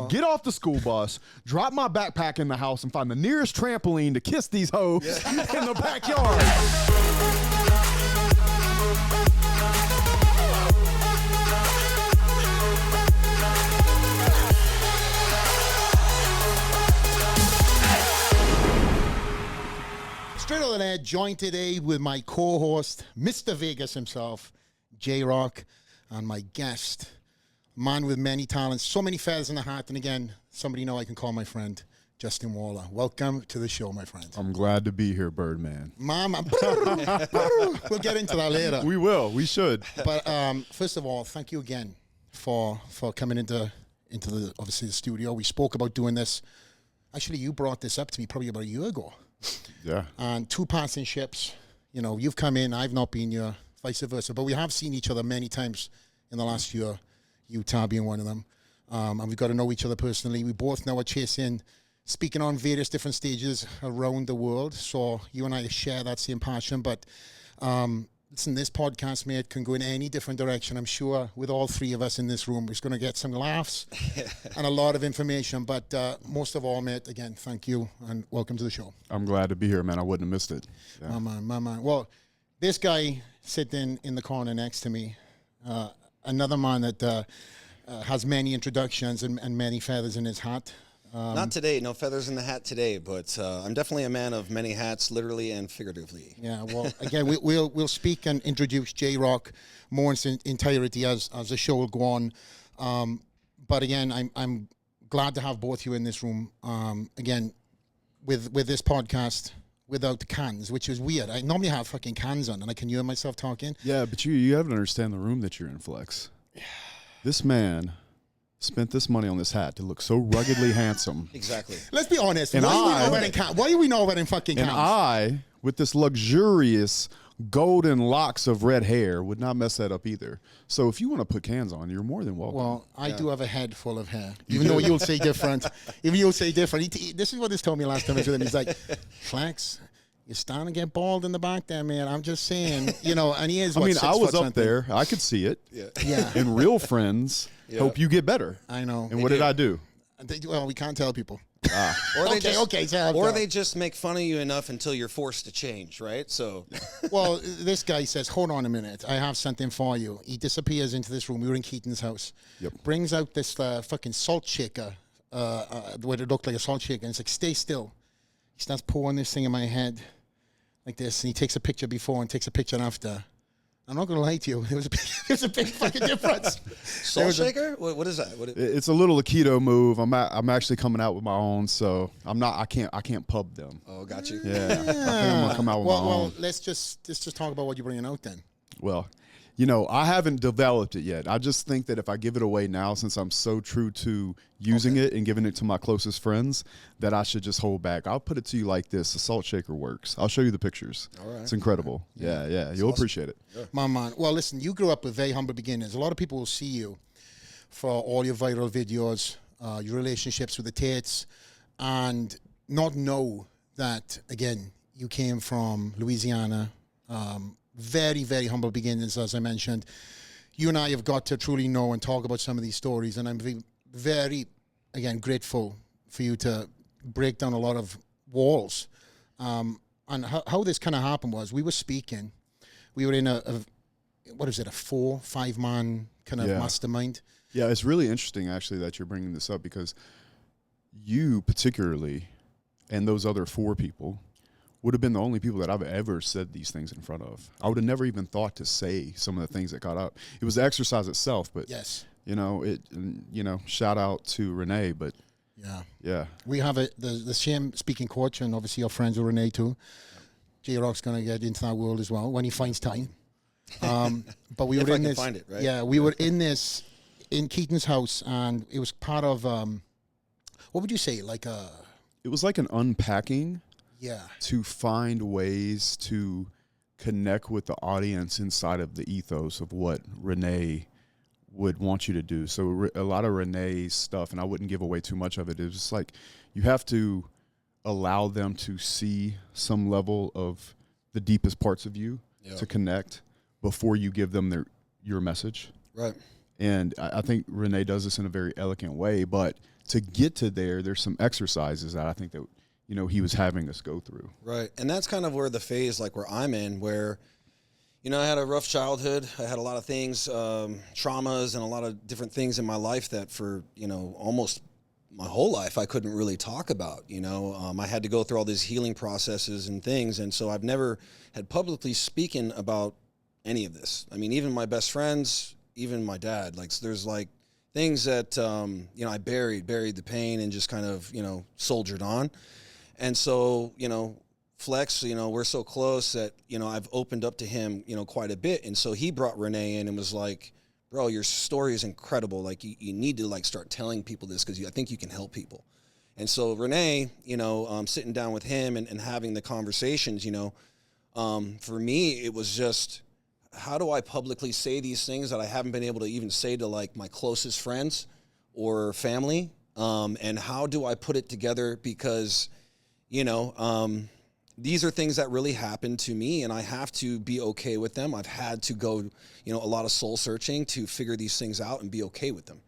to get off the school bus, drop my backpack in the house, and find the nearest trampoline to kiss these hoes in the backyard. Straight over there, joined today with my co-host, Mr. Vegas himself, J-Roc, and my guest, man with many talents, so many feathers in the hat, and again, somebody I can call my friend, Justin Waller. Welcome to the show, my friend. I'm glad to be here, Birdman. Mom, we'll get into that later. We will. We should. But first of all, thank you again for coming into the obviously the studio. We spoke about doing this. Actually, you brought this up to me probably about a year ago. Yeah. And two passing ships. You've come in, I've not been here, vice versa. But we have seen each other many times in the last year, Utah being one of them. And we've got to know each other personally. We both now are chasing, speaking on various different stages around the world. So you and I share that same passion. But listen, this podcast, mate, can go in any different direction. I'm sure with all three of us in this room, it's going to get some laughs and a lot of information. But most of all, mate, again, thank you and welcome to the show. I'm glad to be here, man. I wouldn't have missed it. Yeah. My man. Well, this guy sitting in the corner next to me, another man that has many introductions and many feathers in his hat. Not today, no feathers in the hat today, but I'm definitely a man of many hats, literally and figuratively. Yeah, well, again, we'll speak and introduce J-Roc more in its entirety as the show will go on. But again, I'm glad to have both you in this room. Again, with this podcast without the cans, which is weird. I normally have fucking cans on, and I can hear myself talking. Yeah, but you have to understand the room that you're in, Flex. This man spent this money on this hat to look so ruggedly handsome. Exactly. Let's be honest. And Why are we not wearing fucking cans? And I, with this luxurious golden locks of red hair, would not mess that up either. So if you want to put cans on, you're more than welcome. Well, I do have a head full of hair, even though you'll say different. Even you'll say different. This is what he told me last time I was with him. He's like, Flex, you're starting to get bald in the back there, man. I'm just saying, and he is. I mean, I was up there. I could see it. Yeah. And real friends hope you get better. I know. And what did I do? Well, we can't tell people. Or they just make fun of you enough until you're forced to change, right? So, well, this guy says, "Hold on a minute, I have something for you." He disappears into this room. We were in Keaton's house. Yep. Brings out this fucking salt shaker, what it looked like a salt shaker, and it's like, "Stay still." He starts pouring this thing in my head, like this, and he takes a picture before and takes a picture after. I'm not gonna lie to you. There was a big fucking difference. Salt shaker? What is that? It's a little Aikido move. I'm actually coming out with my own, so I can't pub them. Oh, got you. Yeah. I think I'm gonna come out with my own. Well, let's just talk about what you're bringing out then. Well, I haven't developed it yet. I just think that if I give it away now, since I'm so true to using it and giving it to my closest friends, that I should just hold back. I'll put it to you like this. The salt shaker works. I'll show you the pictures. All right. It's incredible. Yeah. You'll appreciate it. Yeah. My man. Well, listen, you grew up with very humble beginnings. A lot of people will see you for all your viral videos, your relationships with the Tates, and not know that, again, you came from Louisiana, very, very humble beginnings, as I mentioned. You and I have got to truly know and talk about some of these stories, and I'm very, again, grateful for you to break down a lot of walls. And how this kind of happened was we were speaking. We were in a 4-5 man kind of mastermind. Yeah, it's really interesting, actually, that you're bringing this up, because you particularly and those other 4 people would have been the only people that I've ever said these things in front of. I would have never even thought to say some of the things that got up. It was the exercise itself, but yes, shout out to Renee, but yeah. We have the same speaking coach, and obviously you're friends with Renee too. J-Roc's going to get into that world as well when he finds time. But we were in this. Find it, right? Yeah, we were in this in Keaton's house, and it was part of what would you say, like a? It was like an unpacking. Yeah. To find ways to connect with the audience inside of the ethos of what Renee would want you to do. So a lot of Renee's stuff, and I wouldn't give away too much of it, is just like you have to allow them to see some level of the deepest parts of you to connect before you give them your message. Right. And I think Renee does this in a very elegant way, but to get to there's some exercises that I think that, you know, he was having us go through. Right. And that's kind of where the phase, like where I'm in, where, you know, I had a rough childhood. I had a lot of things, traumas and a lot of different things in my life that for, you know, almost my whole life I couldn't really talk about, you know. I had to go through all these healing processes and things. And so I've never had publicly speaking about any of this. I mean, even my best friends, even my dad, like there's like things that, you know, I buried the pain and just kind of, you know, soldiered on. And so, you know, Flex, you know, we're so close that, you know, I've opened up to him, you know, quite a bit. And so he brought Renee in and was like, bro, your story is incredible. Like you need to like start telling people this because I think you can help people. And so Renee, you know, sitting down with him and having the conversations, you know, for me, it was just, how do I publicly say these things that I haven't been able to even say to like my closest friends or family? And how do I put it together? Because, you know, these are things that really happened to me and I have to be okay with them. I've had to go, you know, a lot of soul searching to figure these things out and be okay with them.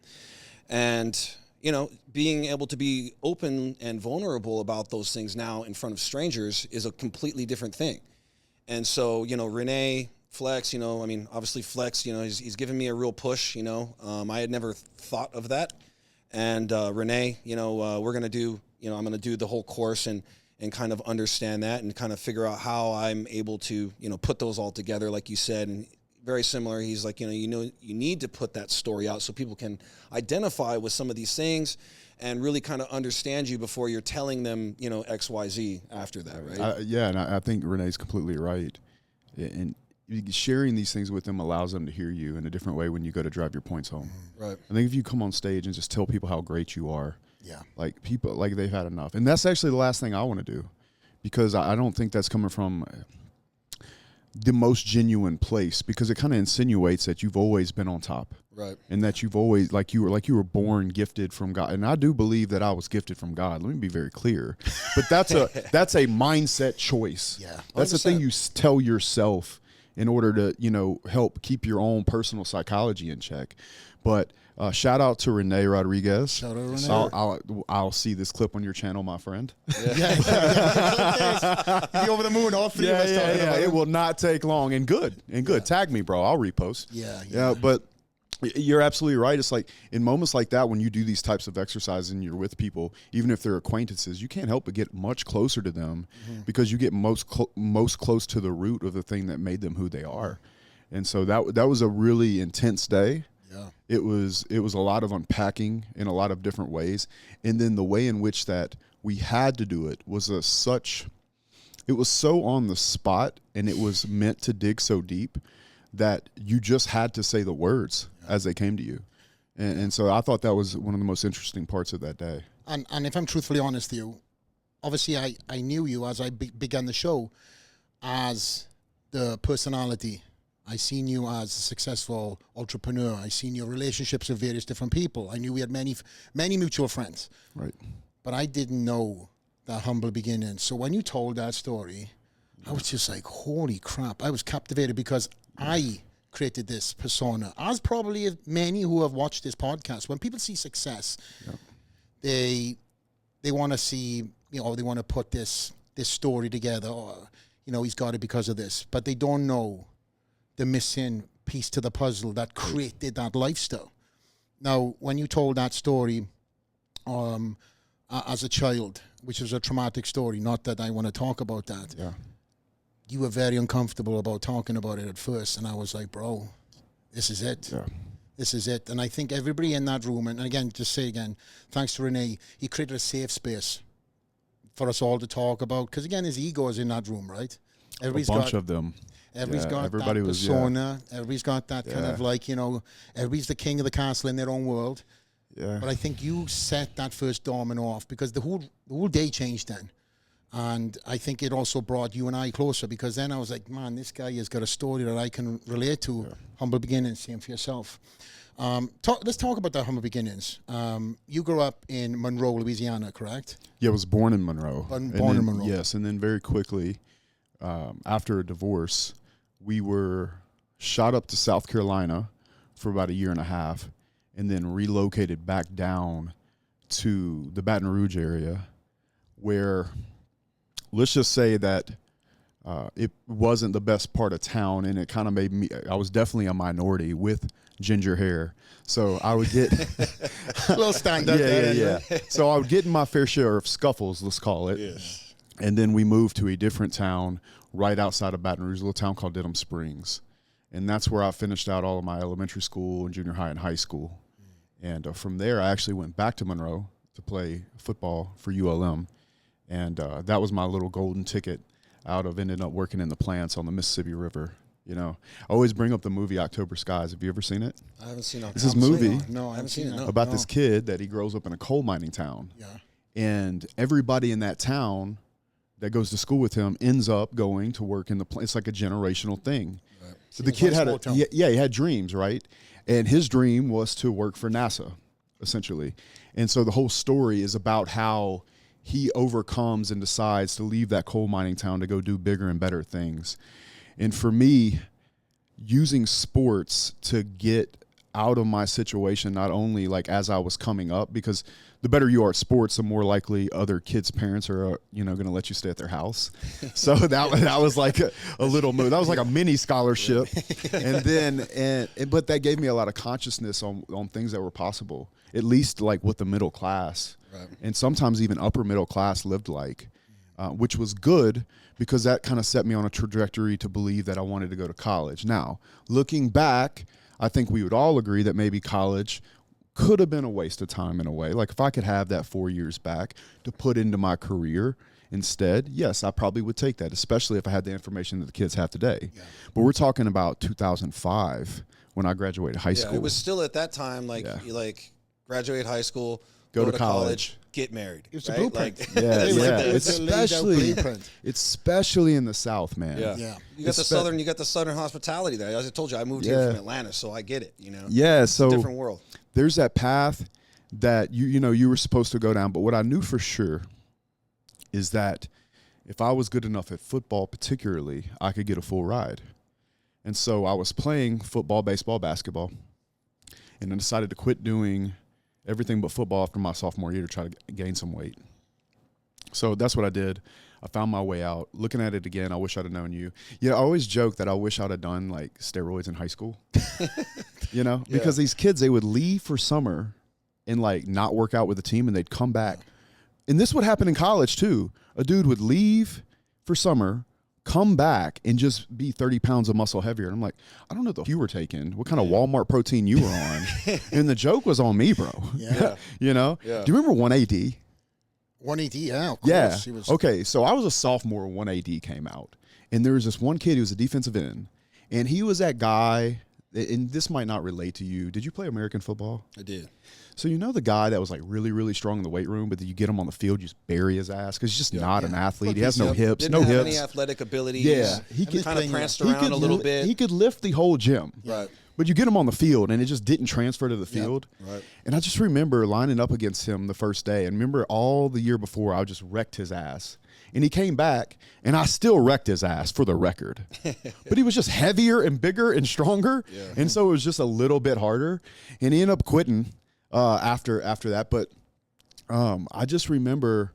And, you know, being able to be open and vulnerable about those things now in front of strangers is a completely different thing. And so, you know, Renee, Flex, you know, I mean, obviously Flex, you know, he's given me a real push, you know. I had never thought of that. And Renee, you know, we're going to do, you know, I'm going to do the whole course and kind of understand that and kind of figure out how I'm able to, you know, put those all together, like you said. And very similar, he's like, you know, you need to put that story out so people can identify with some of these things and really kind of understand you before you're telling them, you know, X, Y, Z after that, right? Yeah, and I think Renee's completely right. And sharing these things with them allows them to hear you in a different way when you go to drive your points home. Right. I think if you come on stage and just tell people how great you are, Yeah. like people, like they've had enough. And that's actually the last thing I want to do, because I don't think that's coming from the most genuine place, because it kind of insinuates that you've always been on top. Right. And that you've always, like you were born gifted from God. And I do believe that I was gifted from God. Let me be very clear. But that's a mindset choice. Yeah. 100%. That's the thing you tell yourself in order to, you know, help keep your own personal psychology in check. But shout out to Renee Rodriguez. Shout out Renee. I'll see this clip on your channel, my friend. Yeah. Be over the moon, all three of us talking about It will not take long. And good. Tag me, bro. I'll repost. Yeah. But you're absolutely right. It's like in moments like that, when you do these types of exercises and you're with people, even if they're acquaintances, you can't help but get much closer to them because you get most close to the root of the thing that made them who they are. And so that was a really intense day. Yeah. It was a lot of unpacking in a lot of different ways. And then the way in which that we had to do it was it was so on the spot, and it was meant to dig so deep that you just had to say the words as they came to you. And so I thought that was one of the most interesting parts of that day. And if I'm truthfully honest with you, obviously I knew you as I began the show as the personality. I seen you as a successful entrepreneur. I seen your relationships with various different people. I knew we had many mutual friends. Right. But I didn't know that humble beginning. So when you told that story, I was just like, holy crap. I was captivated because I created this persona, as probably many who have watched this podcast. When people see success, they want to see, you know, they want to put this story together. Or, you know, he's got it because of this. But they don't know the missing piece to the puzzle that created that lifestyle. Now, when you told that story as a child, which was a traumatic story, not that I want to talk about that. Yeah. You were very uncomfortable about talking about it at first, and I was like, bro, this is it. Yeah. This is it. And I think everybody in that room, and again, just say again, thanks to Renee, he created a safe space for us all to talk about, because again, his ego is in that room, right? Everybody's a bunch of them. Everybody's got that persona. Everybody's got that kind of like, you know, everybody's the king of the castle in their own world. Yeah. But I think you set that first domino off, because the whole day changed then. And I think it also brought you and I closer, because then I was like, man, this guy has got a story that I can relate to. Yeah. Humble beginnings, same for yourself. Let's talk about the humble beginnings. You grew up in Monroe, Louisiana, correct? Yeah, I was born in Monroe. Born in Monroe. Yes, and then very quickly, after a divorce, we were shot up to South Carolina for about a year and a half, and then relocated back down to the Baton Rouge area, where let's just say that it wasn't the best part of town, and it kind of made me. I was definitely a minority with ginger hair, so I would get A little standard. yeah. So I would get in my fair share of scuffles, let's call it. Yes. And then we moved to a different town right outside of Baton Rouge, a little town called Denham Springs. And that's where I finished out all of my elementary school and junior high and high school. And from there, I actually went back to Monroe to play football for ULM. And that was my little golden ticket out of ending up working in the plants on the Mississippi River. You know, I always bring up the movie October Skies. Have you ever seen it? I haven't seen it. It's this movie No, I haven't seen it. about this kid that he grows up in a coal mining town. Yeah. And everybody in that town that goes to school with him ends up going to work in the plant. It's like a generational thing. Right. So the kid had he had dreams, right? And his dream was to work for NASA, essentially. And so the whole story is about how he overcomes and decides to leave that coal mining town to go do bigger and better things. And for me, using sports to get out of my situation, not only like as I was coming up, because the better you are at sports, the more likely other kids' parents are, going to let you stay at their house. So that was like a little move. That was like a mini scholarship. But that gave me a lot of consciousness on things that were possible, at least like what the middle class and sometimes even upper middle class lived like, which was good because that kind of set me on a trajectory to believe that I wanted to go to college. Now, looking back, I think we would all agree that maybe college could have been a waste of time in a way. Like if I could have that 4 years back to put into my career instead, yes, I probably would take that, especially if I had the information that the kids have today. Yeah. But we're talking about 2005 when I graduated high school. It was still at that time, you graduate high school, go to college, get married. It was the blueprint. Especially in the South, man. Yeah. You got the southern hospitality there. As I told you, I moved here from Atlanta, so I get it. Yeah, it's a different world. There's that path that you were supposed to go down, but what I knew for sure is that if I was good enough at football, particularly, I could get a full ride. And so I was playing football, baseball, basketball, and then decided to quit doing everything but football after my sophomore year to try to gain some weight. So that's what I did. I found my way out. Looking at it again, I wish I'd have known you. I always joke that I wish I'd have done like steroids in high school, because these kids, they would leave for summer and like not work out with the team and they'd come back. And this would happen in college too. A dude would leave for summer, come back and just be 30 pounds of muscle heavier. And I'm like, I don't know what you were taking, what kind of Walmart protein you were on. And the joke was on me, bro. Yeah. Do you remember 1AD? 1AD, yeah, of course. Yeah. Okay, so I was a sophomore when 1AD came out. And there was this one kid who was a defensive end. And he was that guy, and this might not relate to you. Did you play American football? I did. So the guy that was like really, really strong in the weight room, but then you get him on the field, you just bury his ass because he's just not an athlete. He has no hips, Didn't have any athletic abilities. Yeah. He kind of pranced around a little bit. He could lift the whole gym. Right. But you get him on the field, and it just didn't transfer to the field. Right. And I just remember lining up against him the first day. And remember all the year before, I just wrecked his ass. And he came back, and I still wrecked his ass for the record. But he was just heavier and bigger and stronger. Yeah. And so it was just a little bit harder. And he ended up quitting after that. But I just remember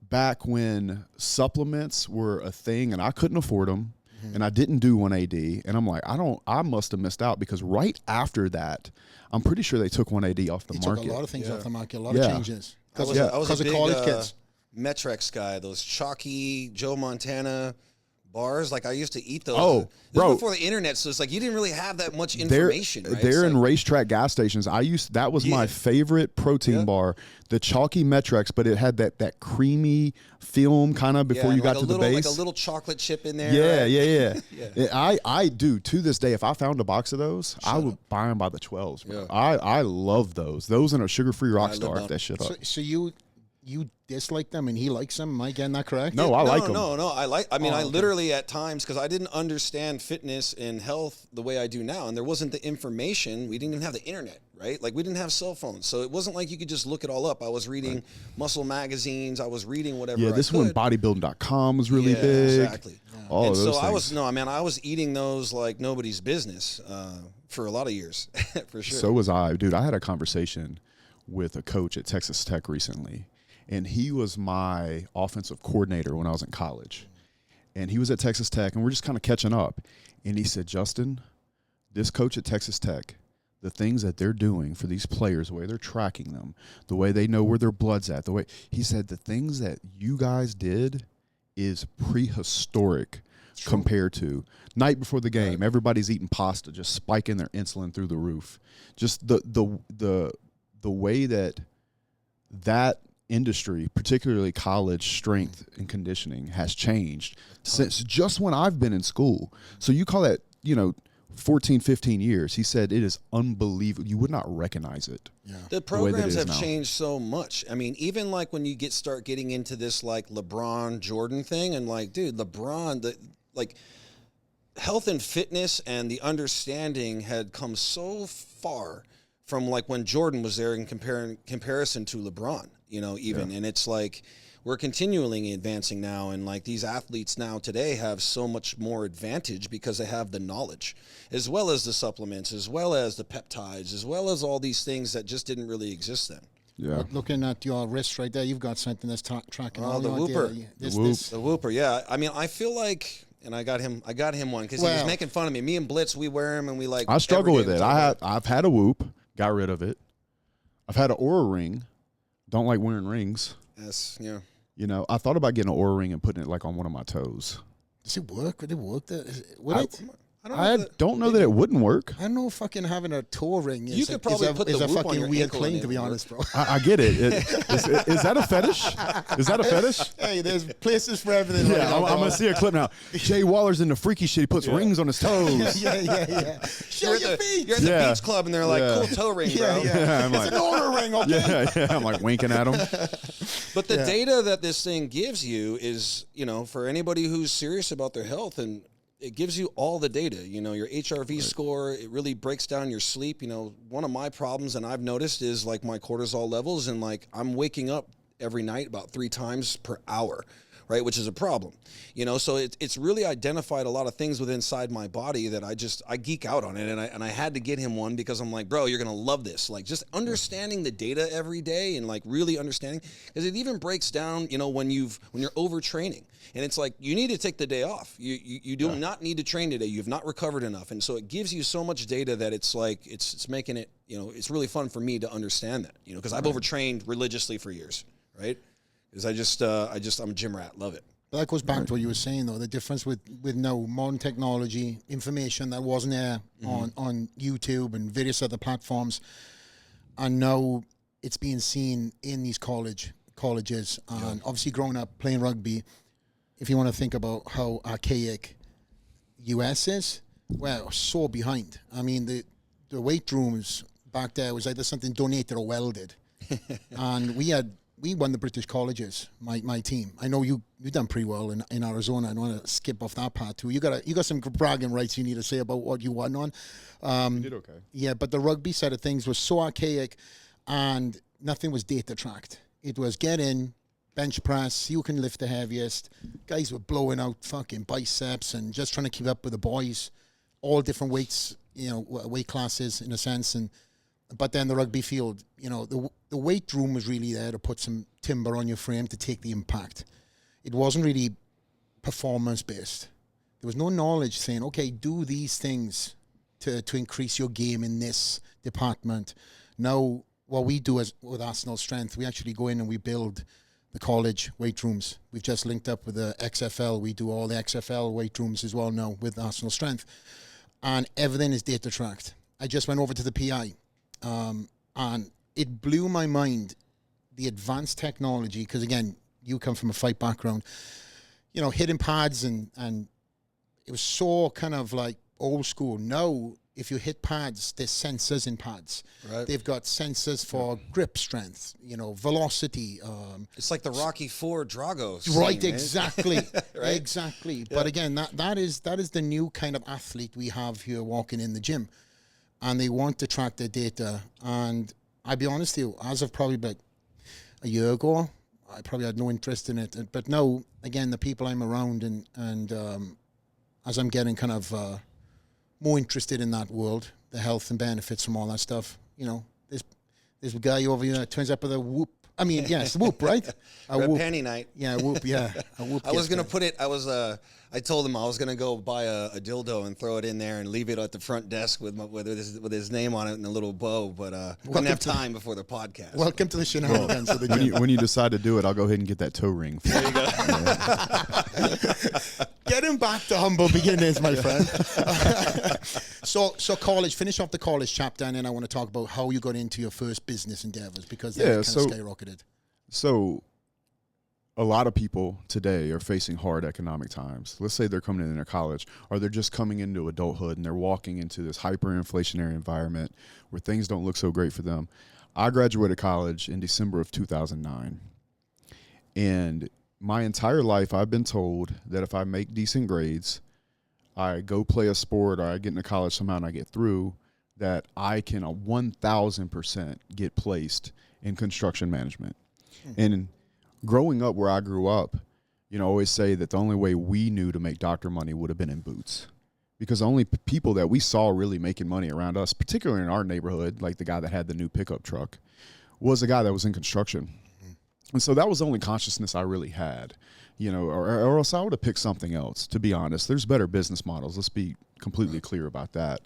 back when supplements were a thing, and I couldn't afford them. And I didn't do 1AD, and I'm like, I must have missed out because right after that, I'm pretty sure they took 1AD off the market. Took a lot of things off the market, a lot of changes. I was a big college kids. Metrex guy, those chalky Joe Montana bars. Like I used to eat those. Oh, bro! Before the internet, so it's like you didn't really have that much information. They're in racetrack gas stations. That was my favorite protein bar, the chalky Metrex, but it had that creamy film kind of before you got to the base, like a little chocolate chip in there. Yeah. I do to this day. If I found a box of those, I would buy them by the 12s. Bro. Yeah. I love those. Those and a sugar-free Rockstar. If that shit up. So you dislike them and he likes them. Am I getting that correct? No, I like them. No. I literally at times, because I didn't understand fitness and health the way I do now, and there wasn't the information. We didn't even have the internet, right? Like we didn't have cell phones, so it wasn't like you could just look it all up. I was reading muscle magazines. I was reading whatever. Yeah, this one bodybuilding.com was really big. Exactly. Yeah. All and so things. I was eating those like nobody's business for a lot of years, for sure. So was I, dude. I had a conversation with a coach at Texas Tech recently, and he was my offensive coordinator when I was in college. And he was at Texas Tech, and we're just kind of catching up. And he said, Justin, this coach at Texas Tech, the things that they're doing for these players, the way they're tracking them, the way they know where their blood's at, he said the things that you guys did is prehistoric compared to night before the game. Everybody's eating pasta, just spiking their insulin through the roof. Just the way that industry, particularly college strength and conditioning, has changed since just when I've been in school. So you call that, 14, 15 years. He said it is unbelievable. You would not recognize it. Yeah. The programs have changed so much. I mean, even like when you start getting into this like LeBron Jordan thing, and like, dude, LeBron, health and fitness and the understanding had come so far from like when Jordan was there in comparison to LeBron, and it's like we're continually advancing now, and like these athletes now today have so much more advantage because they have the knowledge, as well as the supplements, as well as the peptides, as well as all these things that just didn't really exist then. Yeah. Looking at your wrist right there, you've got something that's tracking. Oh, the Whooper. The Whooper, yeah. I mean, I feel like, and I got him one because he was making fun of me. Me and Blitz, we wear him, and we like. I struggle with it. I've had a Whoop, got rid of it. I've had an Oura Ring. Don't like wearing rings. Yes, yeah. I thought about getting an Oura Ring and putting it like on one of my toes. Does it work? Would it work? I don't know that it wouldn't work. I don't know fucking having a toe ring is, you could probably put the is a Whoop on fucking your weird ankle claim, and to be it would honest, bro. I get it. Is that a fetish? Is that a fetish? Hey, there's places for everything. Yeah, I'm going to see a clip now. Jay Waller's into freaky shit. He puts rings on his toes. Yeah. Show your feet. You're at the beach club, and they're like, cool toe ring, bro. Yeah. It's an Oura ring, okay? Yeah. I'm like winking at him. But the data that this thing gives you is, for anybody who's serious about their health, and it gives you all the data, your HRV score. It really breaks down your sleep. One of my problems, and I've noticed, is like my cortisol levels, and like I'm waking up every night about 3 times per hour, right? Which is a problem, so it's really identified a lot of things within inside my body that I geek out on it. And I had to get him one because I'm like, bro, you're going to love this. Like just understanding the data every day and like really understanding, because it even breaks down, when you're overtraining, and it's like, you need to take the day off. You do not need to train today. You've not recovered enough. And so it gives you so much data that it's like, it's making it, it's really fun for me to understand that, because I've overtrained religiously for years. Right. Because I'm a gym rat. Love it. But that goes back to what you were saying, though, the difference with now modern technology, information that wasn't there on YouTube and various other platforms, and now it's being seen in these colleges. And obviously growing up playing rugby, if you want to think about how archaic US is, well, so behind. I mean, the weight rooms back there was either something donated or welded. And we won the British colleges, my team. I know you've done pretty well in Arizona. I don't want to skip off that part too. You got some bragging rights you need to say about what you won on. You did okay. Yeah, but the rugby side of things was so archaic, and nothing was data tracked. It was get in, bench press, you can lift the heaviest. Guys were blowing out fucking biceps and just trying to keep up with the boys, all different weights, weight classes in a sense. But then the rugby field, the weight room was really there to put some timber on your frame to take the impact. It wasn't really performance-based. There was no knowledge saying, okay, do these things to increase your game in this department. Now, what we do with Arsenal Strength, we actually go in and we build the college weight rooms. We've just linked up with the XFL. We do all the XFL weight rooms as well now with Arsenal Strength. And everything is data tracked. I just went over to the PI. And it blew my mind, the advanced technology, because again, you come from a fight background, hitting pads and it was so kind of like old school. Now, if you hit pads, there's sensors in pads. Right. They've got sensors for grip strength, velocity. It's like the Rocky IV Drago. Right, exactly. Right? Exactly. Yeah. But again, that is the new kind of athlete we have here walking in the gym. And they want to track their data. And I'll be honest with you, as of probably about a year ago, I probably had no interest in it. But now, again, the people I'm around and as I'm getting kind of more interested in that world, the health and benefits from all that stuff, there's There's a guy over here that turns up with a whoop. I mean, yes, whoop, right? A Red whoop. panty night. Yeah, a whoop, yeah. A whoop. I was going to put it, I told him I was going to go buy a dildo and throw it in there and leave it at the front desk with his name on it and a little bow, but couldn't have time before the podcast. Welcome to the shenanigans of the gym. When you decide to do it, I'll go ahead and get that toe ring. There you go. Get him back to humble beginnings, my friend. So college, finish off the college chapter, and then I want to talk about how you got into your first business endeavors, because that kind of skyrocketed. So a lot of people today are facing hard economic times. Let's say they're coming in their college, or they're just coming into adulthood and they're walking into this hyperinflationary environment where things don't look so great for them. I graduated college in December of 2009. And my entire life, I've been told that if I make decent grades, I go play a sport, or I get into college somehow and I get through, that I can 1,000% get placed in construction management. And growing up where I grew up, I always say that the only way we knew to make doctor money would have been in boots, because the only people that we saw really making money around us, particularly in our neighborhood, like the guy that had the new pickup truck, was a guy that was in construction. And so that was the only consciousness I really had, or else I would have picked something else, to be honest. There's better business models. Let's be completely clear about that.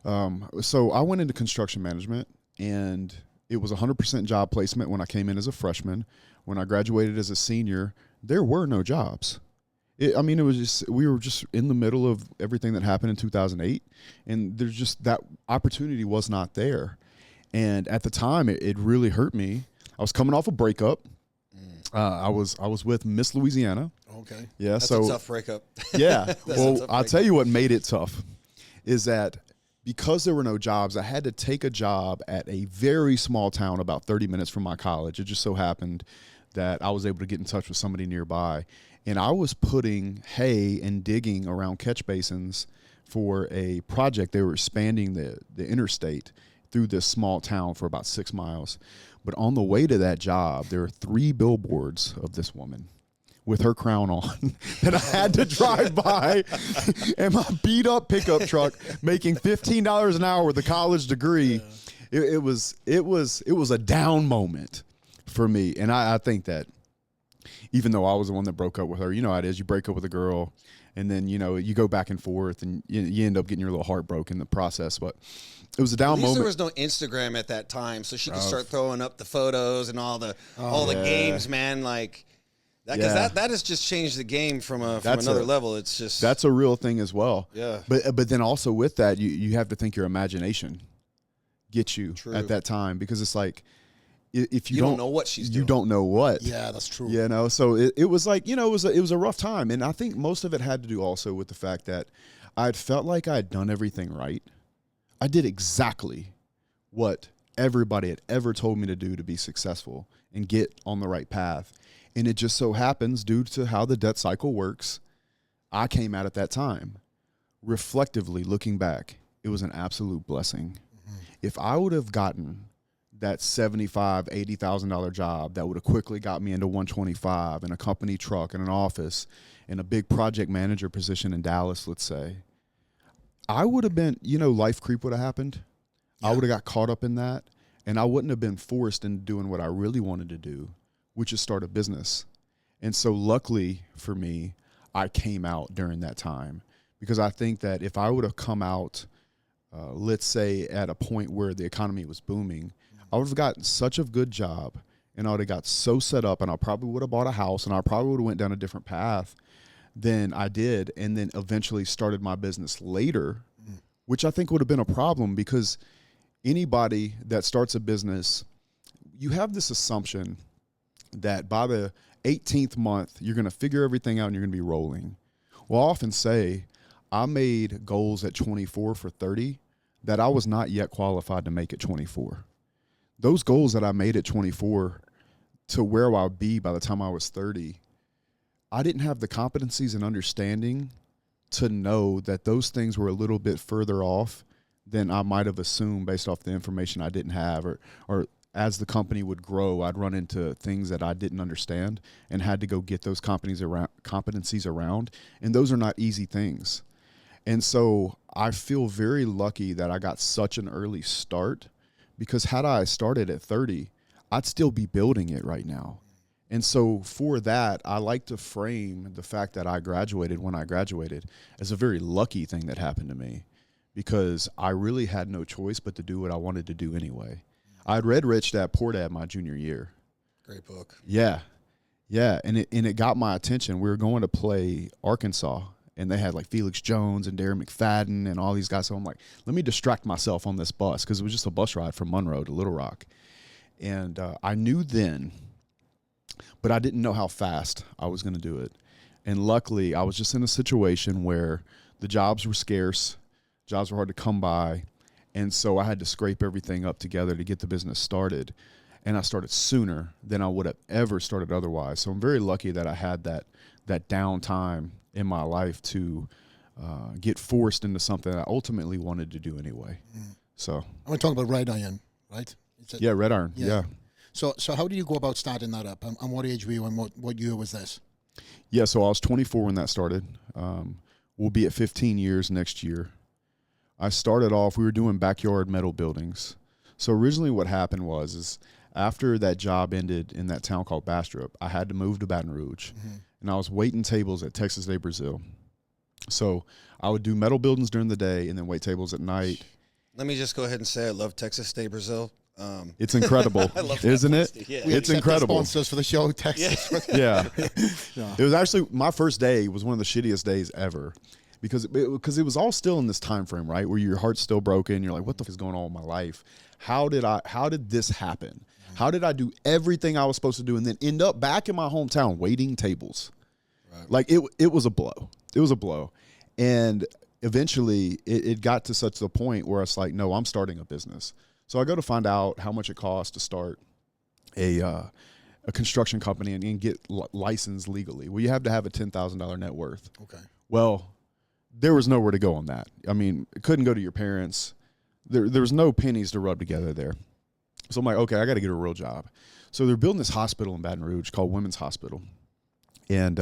So I went into construction management, and it was 100% job placement when I came in as a freshman. When I graduated as a senior, there were no jobs. It was just, we were just in the middle of everything that happened in 2008, and there's just, that opportunity was not there. And at the time, it really hurt me. I was coming off a breakup. I was with Miss Louisiana. Okay. Yeah. That's a tough breakup. Yeah. Well, I'll tell you what made it tough is that because there were no jobs, I had to take a job at a very small town about 30 minutes from my college. It just so happened that I was able to get in touch with somebody nearby. And I was putting hay and digging around catch basins for a project. They were expanding the interstate through this small town for about 6 miles. But on the way to that job, there were 3 billboards of this woman with her crown on that I had to drive by, and my beat up pickup truck making $15 an hour with a college degree. Yeah. It was a down moment for me. And I think that even though I was the one that broke up with her, how it is, you break up with a girl and then, you go back and forth and you end up getting your little heart broken in the process. But it was a down moment. There was no Instagram at that time, so she could start throwing up the photos and all the games, man. Like that, because that has just changed the game from another level. It's just, that's a real thing as well. Yeah. But then also with that, you have to think your imagination gets you True. at that time, because it's like, if you don't know what she's doing, you don't know what. Yeah, that's true. So it was like, it was a rough time. And I think most of it had to do also with the fact that I'd felt like I'd done everything right. I did exactly what everybody had ever told me to do to be successful and get on the right path. And it just so happens, due to how the debt cycle works, I came out at that time. Reflectively looking back, it was an absolute blessing. Mm-hmm. If I would have gotten that $75,000, $80,000 job that would have quickly got me into 125 and a company truck and an office and a big project manager position in Dallas, let's say, I would have been, life creep would have happened. Yeah. I would have got caught up in that, and I wouldn't have been forced into doing what I really wanted to do, which is start a business. And so luckily for me, I came out during that time, because I think that if I would have come out, let's say at a point where the economy was booming, I would have gotten such a good job, and I would have got so set up, and I probably would have bought a house, and I probably would have went down a different path than I did, and then eventually started my business later, which I think would have been a problem, because anybody that starts a business, you have this assumption that by the 18th month, you're going to figure everything out and you're going to be rolling. Well, I often say I made goals at 24 for 30 that I was not yet qualified to make at 24. Those goals that I made at 24 to where I'll be by the time I was 30, I didn't have the competencies and understanding to know that those things were a little bit further off than I might have assumed based off the information I didn't have, or as the company would grow, I'd run into things that I didn't understand and had to go get those competencies around. And those are not easy things. And so I feel very lucky that I got such an early start, because had I started at 30, I'd still be building it right now. And so for that, I like to frame the fact that I graduated when I graduated as a very lucky thing that happened to me, because I really had no choice but to do what I wanted to do anyway. I'd read Rich Dad Poor Dad my junior year. Great book. Yeah. Yeah. And it got my attention. We were going to play Arkansas, and they had like Felix Jones and Darren McFadden and all these guys. So I'm like, let me distract myself on this bus, because it was just a bus ride from Monroe to Little Rock. And I knew then, but I didn't know how fast I was going to do it. And luckily, I was just in a situation where the jobs were scarce, jobs were hard to come by, and so I had to scrape everything up together to get the business started. And I started sooner than I would have ever started otherwise. So I'm very lucky that I had that downtime in my life to get forced into something that I ultimately wanted to do anyway. So I want to talk about Red Iron, right? yeah, Red Iron, yeah. So how did you go about starting that up? And what age were you, and what year was this? Yeah, so I was 24 when that started. We'll be at 15 years next year. I started off, we were doing backyard metal buildings. So originally what happened was after that job ended in that town called Bastrop, I had to move to Baton Rouge. And I was waiting tables at Texas de Brazil. So I would do metal buildings during the day and then wait tables at night. Let me just go ahead and say I love Texas de Brazil. It's incredible, that isn't it? place. Yeah. It's incredible. Sponsors for the show, Texas. Yeah. It was actually, my first day was one of the shittiest days ever, because it was all still in this time frame, right, where your heart's still broken. You're like, what the fuck is going on with my life? How did this happen? How did I do everything I was supposed to do and then end up back in my hometown waiting tables? Right. Like it was a blow. It was a blow. And eventually it got to such a point where it's like, no, I'm starting a business. So I go to find out how much it costs to start a construction company and get licensed legally. Well, you have to have a $10,000 net worth. Okay. Well, there was nowhere to go on that. I mean, it couldn't go to your parents. There was no pennies to rub together there. So I'm like, okay, I got to get a real job. So they're building this hospital in Baton Rouge called Women's Hospital. And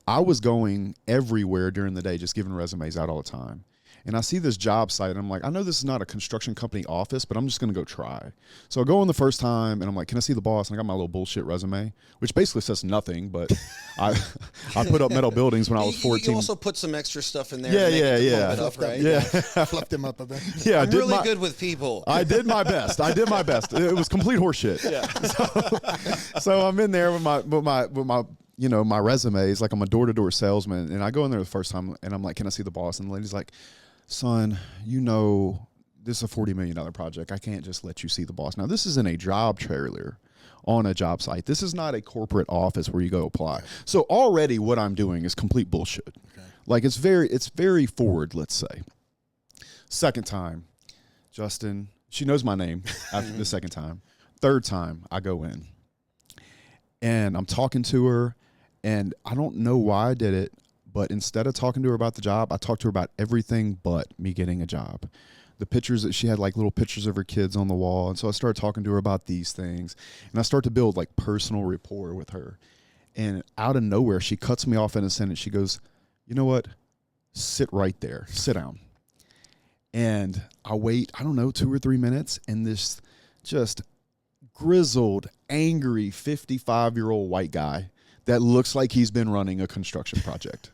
I was going everywhere during the day, just giving resumes out all the time. And I see this job site, and I'm like, I know this is not a construction company office, but I'm just going to go try. So I go in the first time, and I'm like, can I see the boss? And I got my little bullshit resume, which basically says nothing, but I put up metal buildings when I was 14. You also put some extra stuff in there. Yeah. Fluffed him up a bit. Yeah, I'm really good with people. I did my best. It was complete horseshit. Yeah. So I'm in there with my my resumes, like I'm a door-to-door salesman, and I go in there the first time, and I'm like, can I see the boss? And the lady's like, son, this is a $40 million project. I can't just let you see the boss. Now, this is in a job trailer on a job site. This is not a corporate office where you go apply. So already what I'm doing is complete bullshit. Okay. Like it's very forward, let's say. Second time, Justin, she knows my name after the second time. Third time, I go in. And I'm talking to her, and I don't know why I did it, but instead of talking to her about the job, I talked to her about everything but me getting a job. The pictures that she had, like little pictures of her kids on the wall. And so I started talking to her about these things, and I start to build like personal rapport with her. And out of nowhere, she cuts me off in a sentence. She goes, you know what? Sit right there. Sit down. And I wait, I don't know, 2 or 3 minutes. And this just grizzled, angry 55-year-old white guy that looks like he's been running a construction project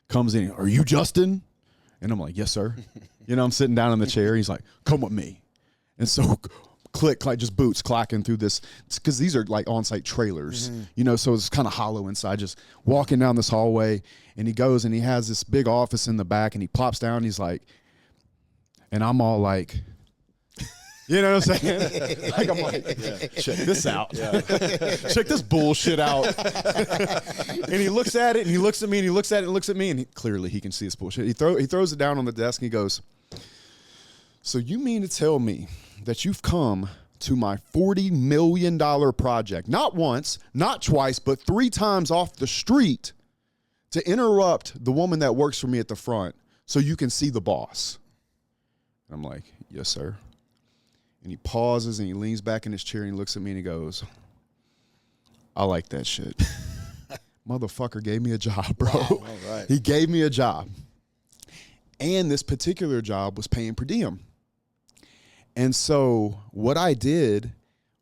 comes in. Are you Justin? And I'm like, yes, sir. I'm sitting down in the chair. He's like, come with me. And so click, like just boots clacking through this, because these are like on-site trailers, so it's kind of hollow inside, just walking down this hallway. And he goes and he has this big office in the back, and he plops down. And he's like, and I'm all like, you know what I'm saying? Like, I'm like, check this out. Yeah. Check this bullshit out. And he looks at it, and he looks at me, and he looks at it, and looks at me, and clearly he can see this bullshit. He throws it down on the desk, and he goes, so you mean to tell me that you've come to my $40 million project, not once, not twice, but 3 times off the street to interrupt the woman that works for me at the front so you can see the boss? And I'm like, yes, sir. And he pauses, and he leans back in his chair, and he looks at me, and he goes, I like that shit. Motherfucker gave me a job, bro. Wow. All right. He gave me a job. And this particular job was paying per diem. And so what I did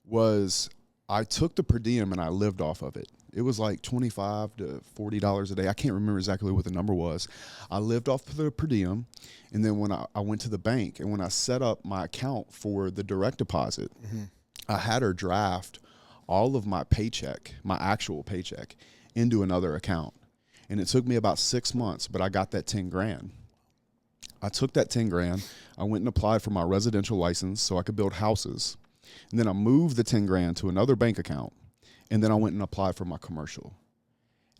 was I took the per diem and I lived off of it. It was like $25 to $40 a day. I can't remember exactly what the number was. I lived off the per diem. And then when I went to the bank and when I set up my account for the direct deposit, I had her draft all of my paycheck, my actual paycheck, into another account. And it took me about 6 months, but I got that 10 grand. I took that 10 grand. I went and applied for my residential license so I could build houses. And then I moved the 10 grand to another bank account. And then I went and applied for my commercial.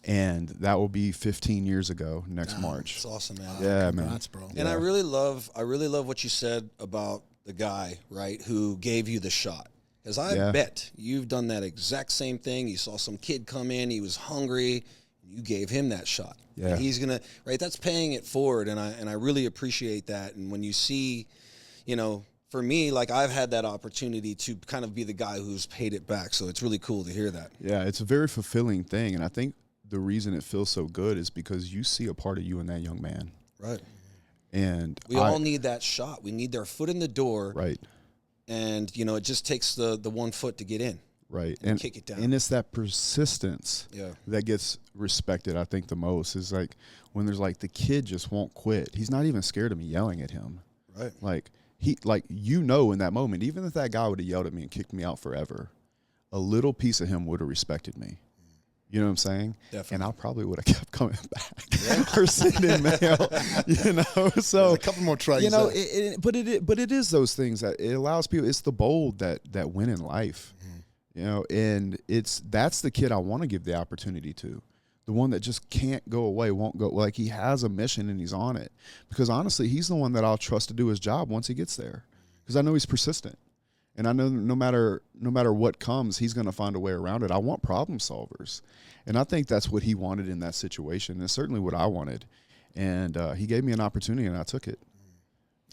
And that will be 15 years ago next March. It's awesome, man. Yeah, Congrats, man. bro. And I really love what you said about the guy, right, who gave you the shot. Because I bet you've done that exact same thing. You saw some kid come in, he was hungry, you gave him that shot. Yeah. And he's gonna, right, that's paying it forward, and I really appreciate that. And when you see, you know, for me, like I've had that opportunity to kind of be the guy who's paid it back. So it's really cool to hear that. Yeah, it's a very fulfilling thing. And I think the reason it feels so good is because you see a part of you in that young man. Right. And we all need that shot. We need their foot in the door. Right. And, you know, it just takes the 1 foot to get in. Right. And kick it down. And it's that persistence Yeah. that gets respected, I think, the most. Is like when there's like the kid just won't quit. He's not even scared of me yelling at him. Right. Like in that moment, even if that guy would have yelled at me and kicked me out forever, a little piece of him would have respected me. You know what I'm saying? Definitely. And I probably would have kept coming back or sending mail, you know? So a couple more tries. you know, but it is those things that it allows people. It's the bold that win in life, you know, and that's the kid I want to give the opportunity to. The one that just can't go away, won't go. Like he has a mission and he's on it. Because honestly, he's the one that I'll trust to do his job once he gets there. Because I know he's persistent. And I know no matter what comes, he's going to find a way around it. I want problem solvers. And I think that's what he wanted in that situation. And certainly what I wanted. And he gave me an opportunity and I took it.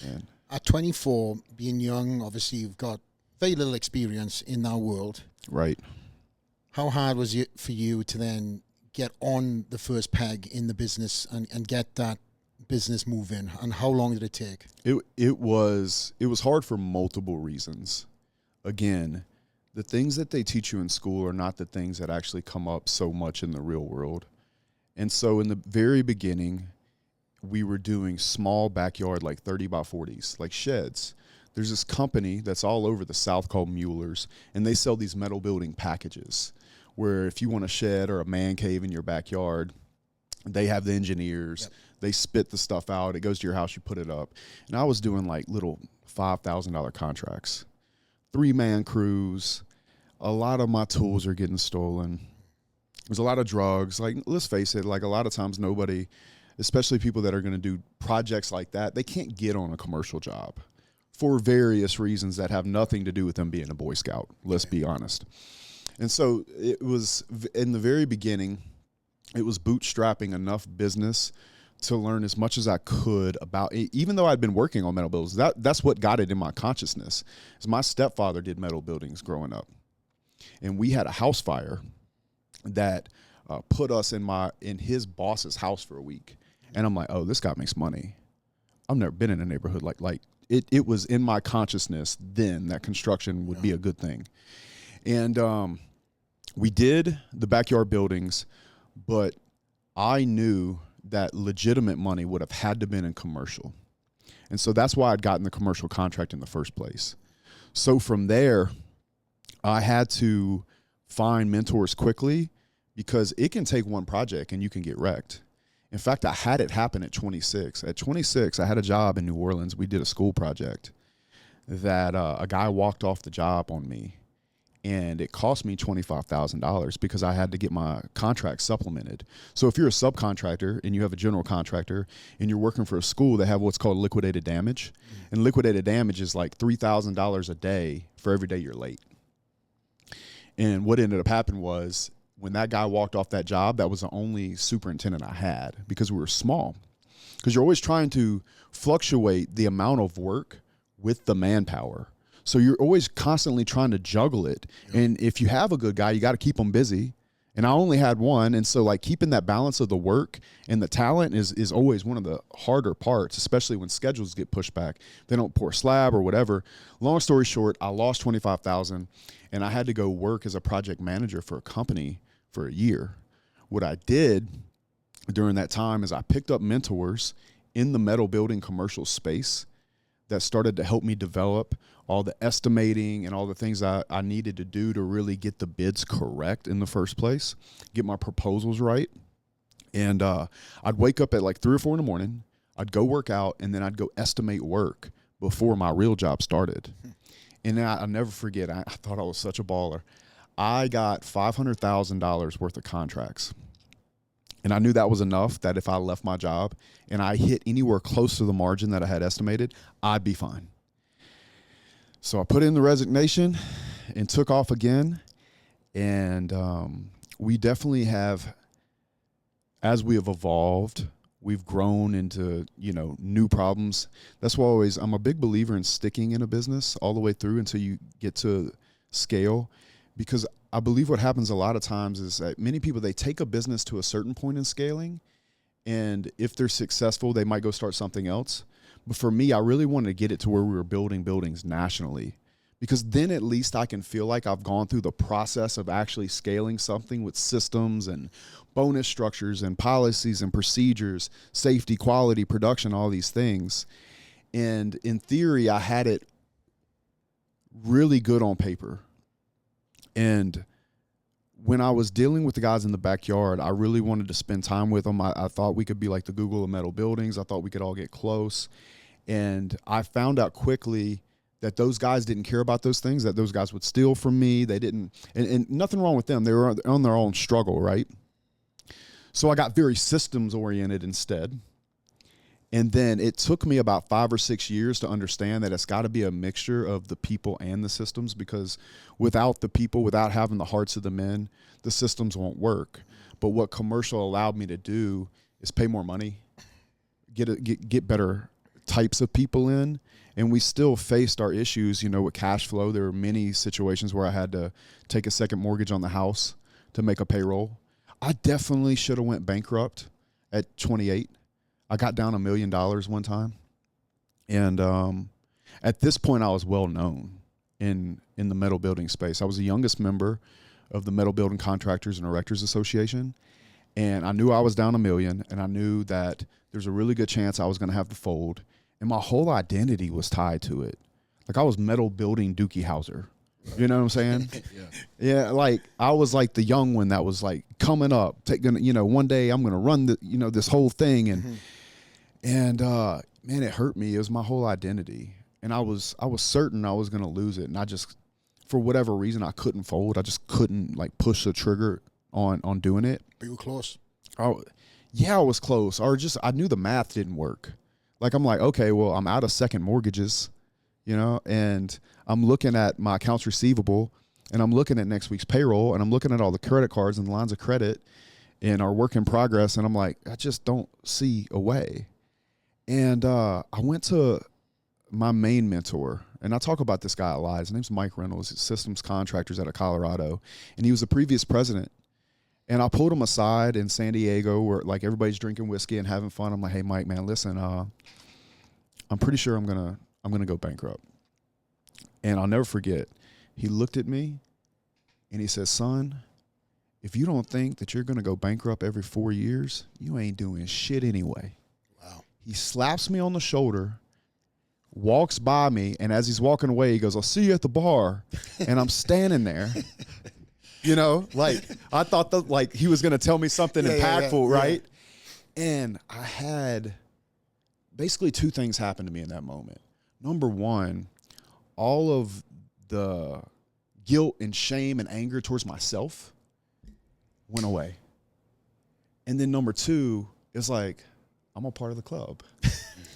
And at 24, being young, obviously you've got very little experience in that world. right. How hard was it for you to then get on the first peg in the business and get that business moving? And how long did it take? It was hard for multiple reasons. Again, the things that they teach you in school are not the things that actually come up so much in the real world. And so in the very beginning, we were doing small backyard, like 30 by 40s, like sheds. There's this company that's all over the South called Mueller's, and they sell these metal building packages where if you want a shed or a man cave in your backyard, they have the engineers. Yep. They spit the stuff out. It goes to your house. You put it up. And I was doing like little $5,000 contracts, 3-man crews. A lot of my tools are getting stolen. There's a lot of drugs. Like, let's face it, like a lot of times nobody, especially people that are going to do projects like that, they can't get on a commercial job for various reasons that have nothing to do with them being a Boy Scout. Let's be honest. And so it was, in the very beginning, it was bootstrapping enough business to learn as much as I could about it. Even though I'd been working on metal buildings, that's what got it in my consciousness. Is my stepfather did metal buildings growing up, and we had a house fire that put us in his boss's house for a week. And I'm like, oh, this guy makes money. I've never been in a neighborhood like it was in my consciousness then that construction would be a good thing. And we did the backyard buildings, but I knew that legitimate money would have had to been in commercial. And so that's why I'd gotten the commercial contract in the first place. So from there, I had to find mentors quickly because it can take one project and you can get wrecked. In fact, I had it happen at 26. At 26, I had a job in New Orleans. We did a school project that a guy walked off the job on me, and it cost me $25,000 because I had to get my contract supplemented. So if you're a subcontractor and you have a general contractor and you're working for a school that have what's called liquidated damage, and liquidated damage is like $3,000 a day for every day you're late. And what ended up happening was when that guy walked off that job, that was the only superintendent I had because we were small. Because you're always trying to fluctuate the amount of work with the manpower. So you're always constantly trying to juggle it. And if you have a good guy, you got to keep him busy. And I only had one. And so like keeping that balance of the work and the talent is always one of the harder parts, especially when schedules get pushed back. They don't pour slab or whatever. Long story short, I lost 25,000 and I had to go work as a project manager for a company for a year. What I did during that time is I picked up mentors in the metal building commercial space that started to help me develop all the estimating and all the things I needed to do to really get the bids correct in the first place, get my proposals right. And I'd wake up at like 3 or 4 in the morning, I'd go work out, and then I'd go estimate work before my real job started. And then I'll never forget, I thought I was such a baller. I got $500,000 worth of contracts. And I knew that was enough that if I left my job and I hit anywhere close to the margin that I had estimated, I'd be fine. So I put in the resignation and took off again. And we definitely have, as we have evolved, we've grown into, new problems. That's why I'm a big believer in sticking in a business all the way through until you get to scale. Because I believe what happens a lot of times is that many people, they take a business to a certain point in scaling, and if they're successful, they might go start something else. But for me, I really wanted to get it to where we were building buildings nationally, because then at least I can feel like I've gone through the process of actually scaling something with systems and bonus structures and policies and procedures, safety, quality, production, all these things. And in theory, I had it really good on paper. And when I was dealing with the guys in the backyard, I really wanted to spend time with them. I thought we could be like the Google of metal buildings. I thought we could all get close. And I found out quickly that those guys didn't care about those things, that those guys would steal from me. They didn't, and nothing wrong with them. They were on their own struggle, right? So I got very systems oriented instead. And then it took me about 5 or 6 years to understand that it's got to be a mixture of the people and the systems, because without the people, without having the hearts of the men, the systems won't work. But what commercial allowed me to do is pay more money, get better types of people in. And we still faced our issues, with cash flow. There were many situations where I had to take a second mortgage on the house to make a payroll. I definitely should have went bankrupt at 28. I got down $1 million one time. And at this point, I was well known in the metal building space. I was the youngest member of the Metal Building Contractors and Erectors Association. And I knew I was down $1 million, and I knew that there's a really good chance I was going to have to fold. And my whole identity was tied to it. Like I was metal building Dookie Howser. You know what I'm saying? Yeah. Like I was like the young one that was like coming up, taking, one day I'm going to run this whole thing. And man, it hurt me. It was my whole identity. And I was certain I was going to lose it. And I just, for whatever reason, I couldn't fold. I just couldn't like push the trigger on doing it. But you were close. Yeah, I was close. I knew the math didn't work. Like, I'm like, okay, well, I'm out of second mortgages, and I'm looking at my accounts receivable, and I'm looking at next week's payroll, and I'm looking at all the credit cards and the lines of credit and our work in progress. And I'm like, I just don't see a way. And I went to my main mentor, and I talk about this guy a lot. His name's Mike Reynolds. He's systems contractors out of Colorado, and he was the previous president. And I pulled him aside in San Diego where like everybody's drinking whiskey and having fun. I'm like, hey, Mike, man, listen, I'm pretty sure I'm gonna go bankrupt. And I'll never forget, he looked at me and he said, son, if you don't think that you're gonna go bankrupt every 4 years, you ain't doing shit anyway. Wow. He slaps me on the shoulder, walks by me, and as he's walking away, he goes, I'll see you at the bar. And I'm standing there. Like I thought that he was going to tell me something impactful, right? Yeah. And I had basically 2 things happen to me in that moment. Number one, all of the guilt and shame and anger towards myself went away. And then number 2, it's like, I'm a part of the club.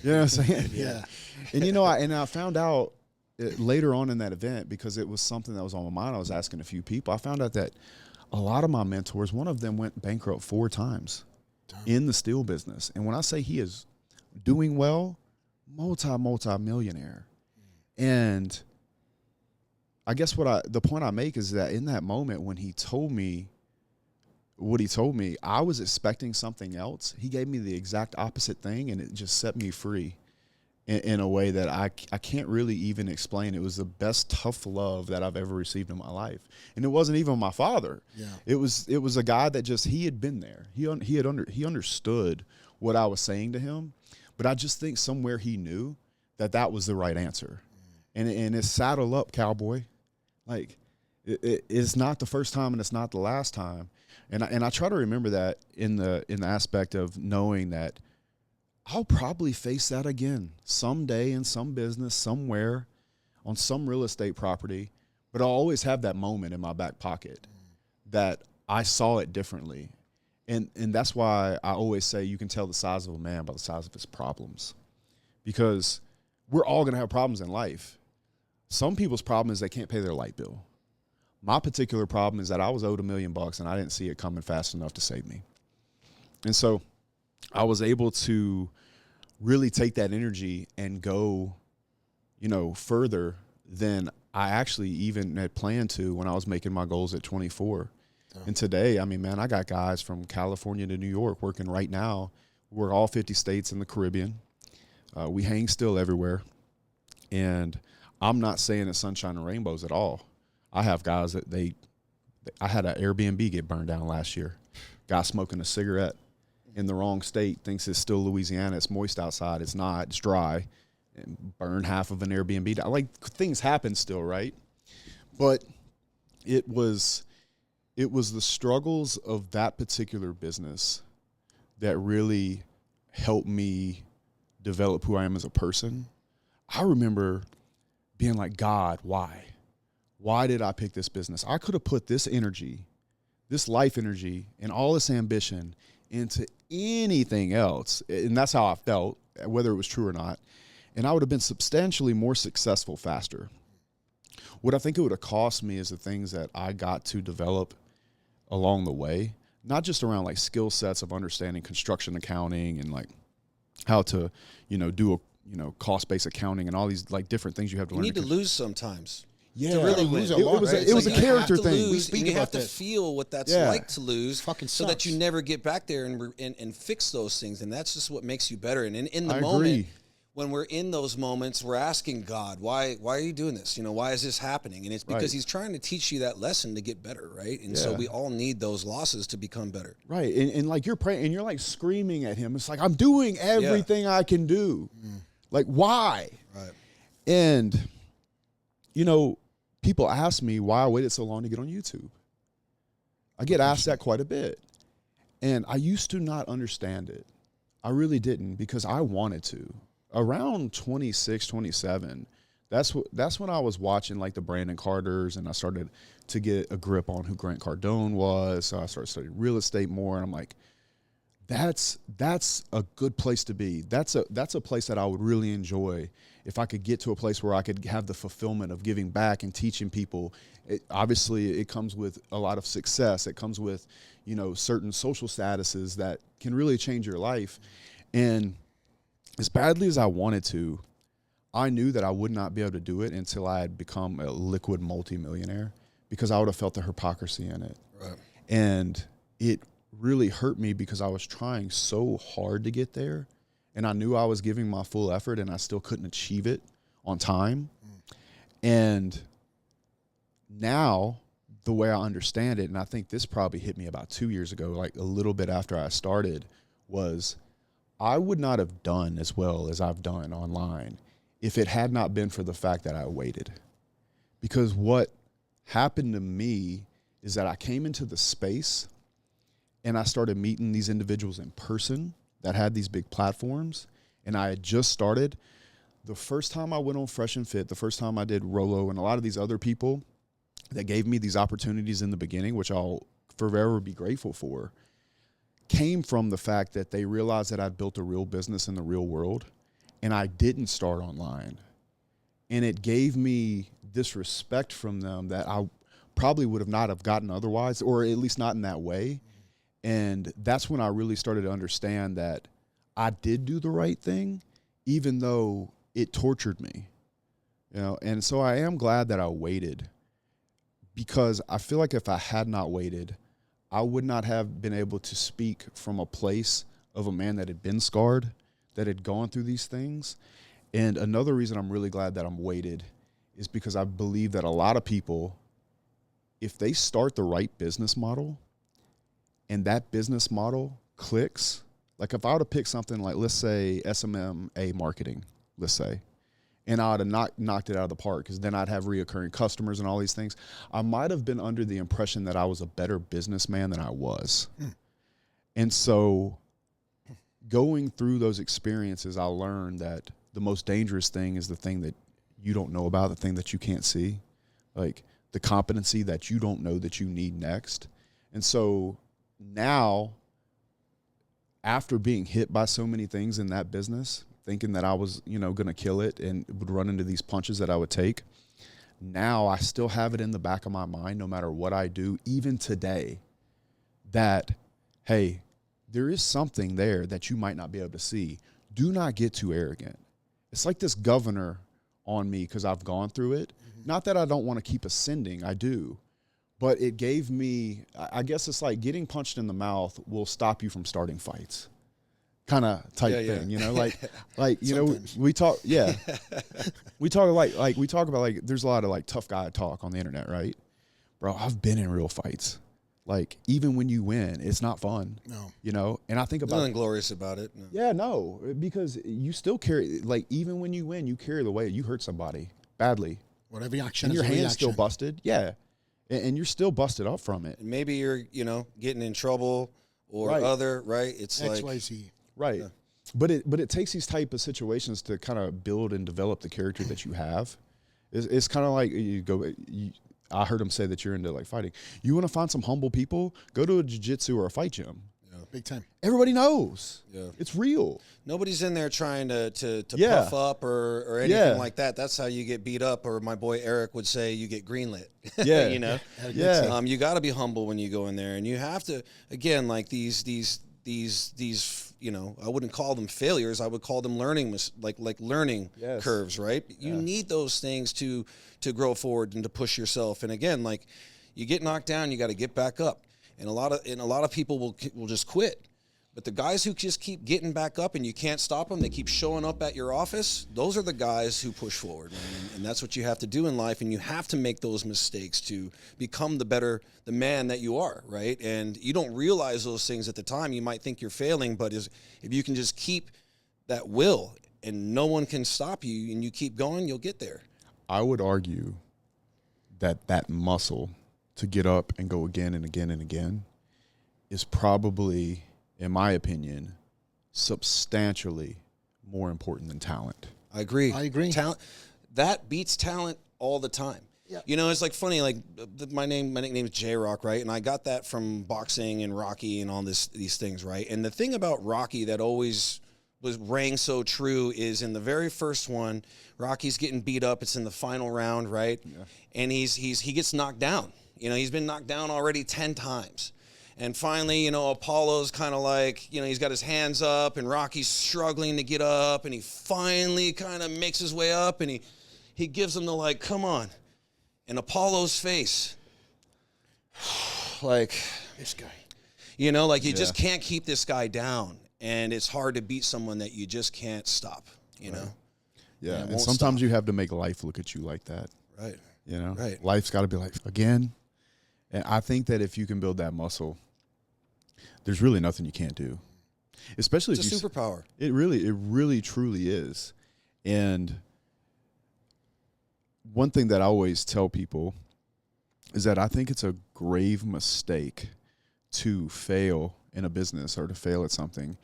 You know what I'm saying? Yeah. And I found out later on in that event, because it was something that was on my mind, I was asking a few people. I found out that a lot of my mentors, one of them went bankrupt 4 times in the steel business. And when I say he is doing well, multi-millionaire. And I guess the point I make is that in that moment when he told me what he told me, I was expecting something else. He gave me the exact opposite thing, and it just set me free in a way that I can't really even explain. It was the best tough love that I've ever received in my life. And it wasn't even my father. Yeah. It was a guy that just, he had been there. He understood what I was saying to him, but I just think somewhere he knew that was the right answer. And it's saddle up, cowboy. Like, it's not the first time and it's not the last time. And I try to remember that in the aspect of knowing that I'll probably face that again someday in some business, somewhere, on some real estate property. But I'll always have that moment in my back pocket that I saw it differently. And that's why I always say you can tell the size of a man by the size of his problems. Because we're all going to have problems in life. Some people's problem is they can't pay their light bill. My particular problem is that I was owed $1 million and I didn't see it coming fast enough to save me. And so I was able to really take that energy and go, further than I actually even had planned to when I was making my goals at 24. Oh. And today, I mean, man, I got guys from California to New York working right now. We're all 50 states in the Caribbean. We hang still everywhere. And I'm not saying it's sunshine and rainbows at all. I have guys that I had an Airbnb get burned down last year. Guy smoking a cigarette in the wrong state, thinks it's still Louisiana. It's moist outside. It's not. It's dry. And burn half of an Airbnb down. Like, things happen still, right? But it was the struggles of that particular business that really helped me develop who I am as a person. I remember being like, God, why? Why did I pick this business? I could have put this energy, this life energy, and all this ambition into anything else. And that's how I felt, whether it was true or not. And I would have been substantially more successful faster. What I think it would have cost me is the things that I got to develop along the way, not just around like skill sets of understanding construction accounting and like how to, do a, cost-based accounting and all these like different things you have to learn. You need to lose sometimes. Yeah, to really win. It was a character thing. You have to feel what that's like to lose, Fucking so that you never get back there and fix those things. And that's just what makes you better. And in the I moment, agree. when we're in those moments, we're asking God, why are you doing this? Why is this happening? And it's because He's trying to teach you that lesson to get better, right? And so we all need those losses to become better. Right. And like you're praying and you're like screaming at Him. It's like, I'm doing everything I can do. Like, why? Right. And, people ask me why I waited so long to get on YouTube. I get asked that quite a bit. And I used to not understand it. I really didn't, because I wanted to. Around 26, 27, that's when I was watching like the Brandon Carters, and I started to get a grip on who Grant Cardone was. So I started studying real estate more, and I'm like, that's a good place to be. That's a place that I would really enjoy if I could get to a place where I could have the fulfillment of giving back and teaching people. Obviously, it comes with a lot of success. It comes with, certain social statuses that can really change your life. And as badly as I wanted to, I knew that I would not be able to do it until I had become a liquid multimillionaire, because I would have felt the hypocrisy in it. Right. And it really hurt me because I was trying so hard to get there, and I knew I was giving my full effort, and I still couldn't achieve it on time. And now the way I understand it, and I think this probably hit me about 2 years ago, like a little bit after I started, was I would not have done as well as I've done online if it had not been for the fact that I waited. Because what happened to me is that I came into the space and I started meeting these individuals in person that had these big platforms, and I had just started. The first time I went on Fresh and Fit, the first time I did Rolo, and a lot of these other people that gave me these opportunities in the beginning, which I'll forever be grateful for, came from the fact that they realized that I'd built a real business in the real world, and I didn't start online. And it gave me this respect from them that I probably would have not have gotten otherwise, or at least not in that way. And that's when I really started to understand that I did do the right thing, even though it tortured me. And so I am glad that I waited, because I feel like if I had not waited, I would not have been able to speak from a place of a man that had been scarred, that had gone through these things. And another reason I'm really glad that I'm weighted is because I believe that a lot of people, if they start the right business model and that business model clicks, like if I were to pick something like, let's say SMMA marketing, let's say, and I would have knocked it out of the park, because then I'd have reoccurring customers and all these things, I might have been under the impression that I was a better businessman than I was. And so going through those experiences, I learned that the most dangerous thing is the thing that you don't know about, the thing that you can't see, like the competency that you don't know that you need next. And so now, after being hit by so many things in that business, thinking that I was, going to kill it and would run into these punches that I would take, now I still have it in the back of my mind, no matter what I do, even today, that, hey, there is something there that you might not be able to see. Do not get too arrogant. It's like this governor on me because I've gone through it. Not that I don't want to keep ascending, I do. But it gave me, I guess it's like getting punched in the mouth will stop you from starting fights. Kind of type thing, we talk, we talk about there's a lot of tough guy talk on the internet, right? Bro, I've been in real fights. Like, even when you win, it's not fun. No. And I think about nothing glorious about it. No. Yeah, no, because you still carry, even when you win, you carry the weight. You hurt somebody badly. Whatever action, and your hand's still reaction. Busted. Yeah. And you're still busted up from it. Maybe you're, getting in trouble or other, right? It's XYZ. Right. Yeah. But it takes these type of situations to kind of build and develop the character that you have. It's kind of like I heard him say that you're into fighting. You want to find some humble people? Go to a jiu-jitsu or a fight gym. Yeah, big time. Everybody knows. Yeah. It's real. Nobody's in there trying to puff up or anything like that. That's how you get beat up, or my boy Eric would say you get greenlit. Yeah. Yeah. You got to be humble when you go in there, and you have to, again, these I wouldn't call them failures. I would call them learning, learning curves, right? You need those things to grow forward and to push yourself. And again, you get knocked down, you got to get back up. And a lot of people will just quit. But the guys who just keep getting back up and you can't stop them, they keep showing up at your office, those are the guys who push forward. And that's what you have to do in life, and you have to make those mistakes to become the man that you are, right? And you don't realize those things at the time. You might think you're failing, but if you can just keep that will and no one can stop you and you keep going, you'll get there. I would argue that muscle to get up and go again and again and again is probably, in my opinion, substantially more important than talent. I agree. Talent, that beats talent all the time. Yeah. It's funny, my nickname is J-Roc, right? And I got that from boxing and Rocky and all these things, right? And the thing about Rocky that always rang so true is in the very first one, Rocky's getting beat up. It's in the final round, right? Yeah. And he gets knocked down. He's been knocked down already 10 times. And finally, Apollo's kind of he's got his hands up and Rocky's struggling to get up, and he finally kind of makes his way up, and he gives him the come on. And Apollo's face, this guy. You just can't keep this guy down. And it's hard to beat someone that you just can't stop, know? Yeah, and sometimes you have to make life look at you like that. Right. Right. Life's got to be again. And I think that if you can build that muscle, there's really nothing you can't do. Especially it's if a superpower. It really truly is. And one thing that I always tell people is that I think it's a grave mistake to fail in a business or to fail at something,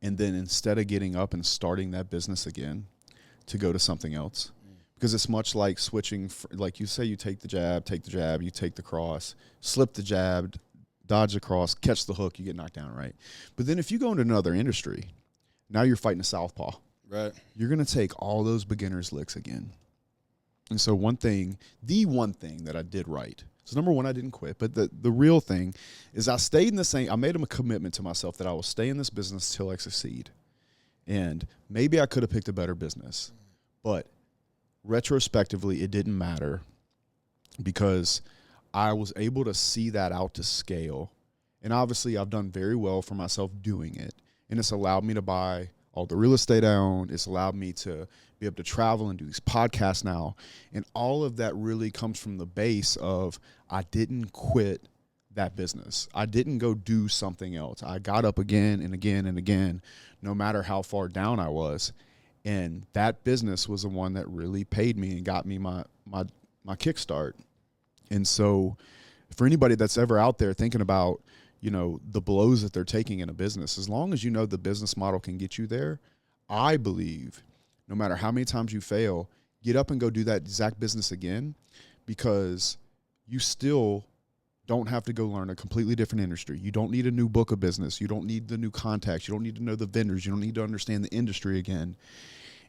and then instead of getting up and starting that business again, to go to something else. Because it's much like switching, like you say, you take the jab, you take the cross, slip the jab, dodge the cross, catch the hook, you get knocked down, right? But then if you go into another industry, now you're fighting a southpaw. Right. You're going to take all those beginner's licks again. And so the one thing that I did right, so number one, I didn't quit, but the real thing is I stayed in the same, I made a commitment to myself that I will stay in this business till I succeed. And maybe I could have picked a better business, but retrospectively, it didn't matter because I was able to see that out to scale And obviously I've done very well for myself doing it. And it's allowed me to buy all the real estate I own. It's allowed me to be able to travel and do these podcasts now. And all of that really comes from the base of I didn't quit that business. I didn't go do something else. I got up again and again and again, no matter how far down I was. And that business was the one that really paid me and got me my kickstart. And so for anybody that's ever out there thinking about, you know, the blows that they're taking in a business, as long as you know the business model can get you there, I believe no matter how many times you fail, get up and go do that exact business again, because you still don't have to go learn a completely different industry. You don't need a new book of business. You don't need the new contacts. You don't need to know the vendors. You don't need to understand the industry again.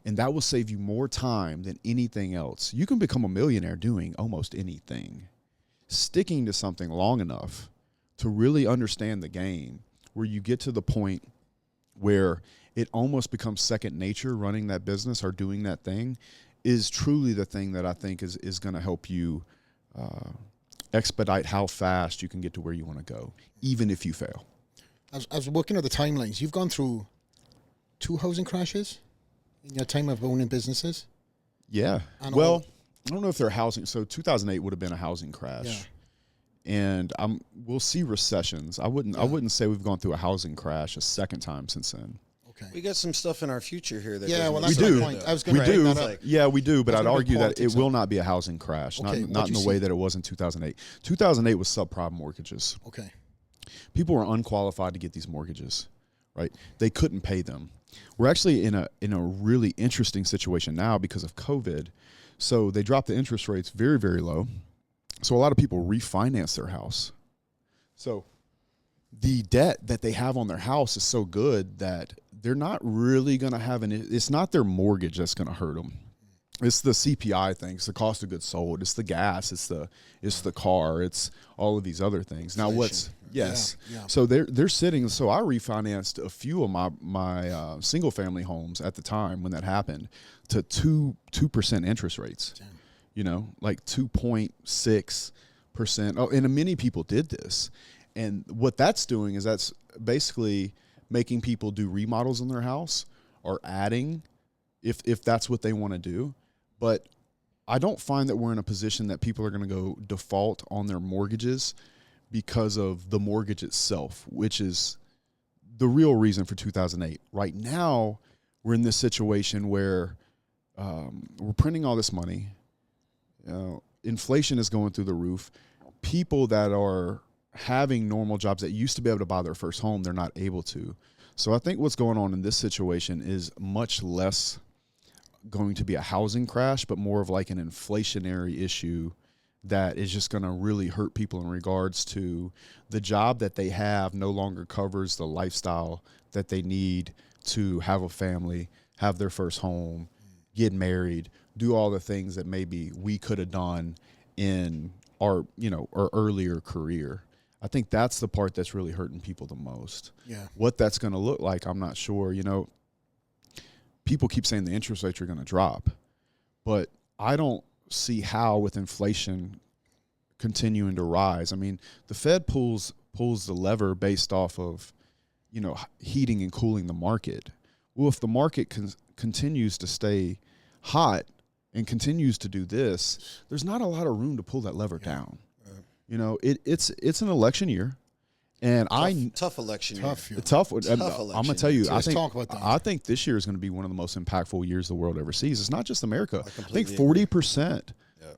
And that will save you more time than anything else. You can become a millionaire doing almost anything. Sticking to something long enough to really understand the game, where you get to the point where it almost becomes second nature running that business or doing that thing, is truly the thing that I think is going to help you expedite how fast you can get to where you want to go, even if you fail. I was looking at the timelines. You've gone through 2 housing crashes in your time of owning businesses? Yeah. Well, I don't know if they're housing. So 2008 would have been a housing crash. Yeah. And we'll see recessions. I wouldn't say we've gone through a housing crash a second time since then. Okay. We got some stuff in our future here that well, we that's do. my point. I was going We to bring do. that up. Yeah, we do. But I'd argue that it will up. not be a housing crash. Okay, Not in the way that it was in 2008. 2008 was subprime mortgages. Okay. People were unqualified to get these mortgages, right? They couldn't pay them. We're actually in a really interesting situation now because of COVID. So they dropped the interest rates very, very low. So a lot of people refinance their house. So the debt that they have on their house is so good that they're not really going to have it's not their mortgage that's going to hurt them. It's the CPI thing. It's the cost of goods sold. It's the gas. It's the car. It's all of these other things. Now yes. Yeah. So they're sitting. So I refinanced a few of my single family homes at the time when that happened to 2% interest rates. Damn. You know, like 2.6%. Oh, and many people did this. And what that's doing is that's basically making people do remodels in their house or adding if that's what they want to do. But I don't find that we're in a position that people are going to go default on their mortgages because of the mortgage itself, which is the real reason for 2008. Right now, we're in this situation where we're printing all this money. Inflation is going through the roof. People that are having normal jobs that used to be able to buy their first home, they're not able to. So I think what's going on in this situation is much less going to be a housing crash, but more of like an inflationary issue that is just going to really hurt people in regards to the job that they have no longer covers the lifestyle that they need to have a family, have their first home, get married, do all the things that maybe we could have done in our earlier career. I think that's the part that's really hurting people the most. Yeah. What that's going to look like, I'm not sure. You know, people keep saying the interest rates are going to drop, but I don't see how with inflation continuing to rise. I mean, the Fed pulls the lever based off of, heating and cooling the market. Well, if the market continues to stay hot and continues to do this, there's not a lot of room to pull that lever down. It's an election year, and tough election year. Tough. I'm gonna tell you, I think this year is going to be one of the most impactful years the world ever sees. It's not just America. I think 40%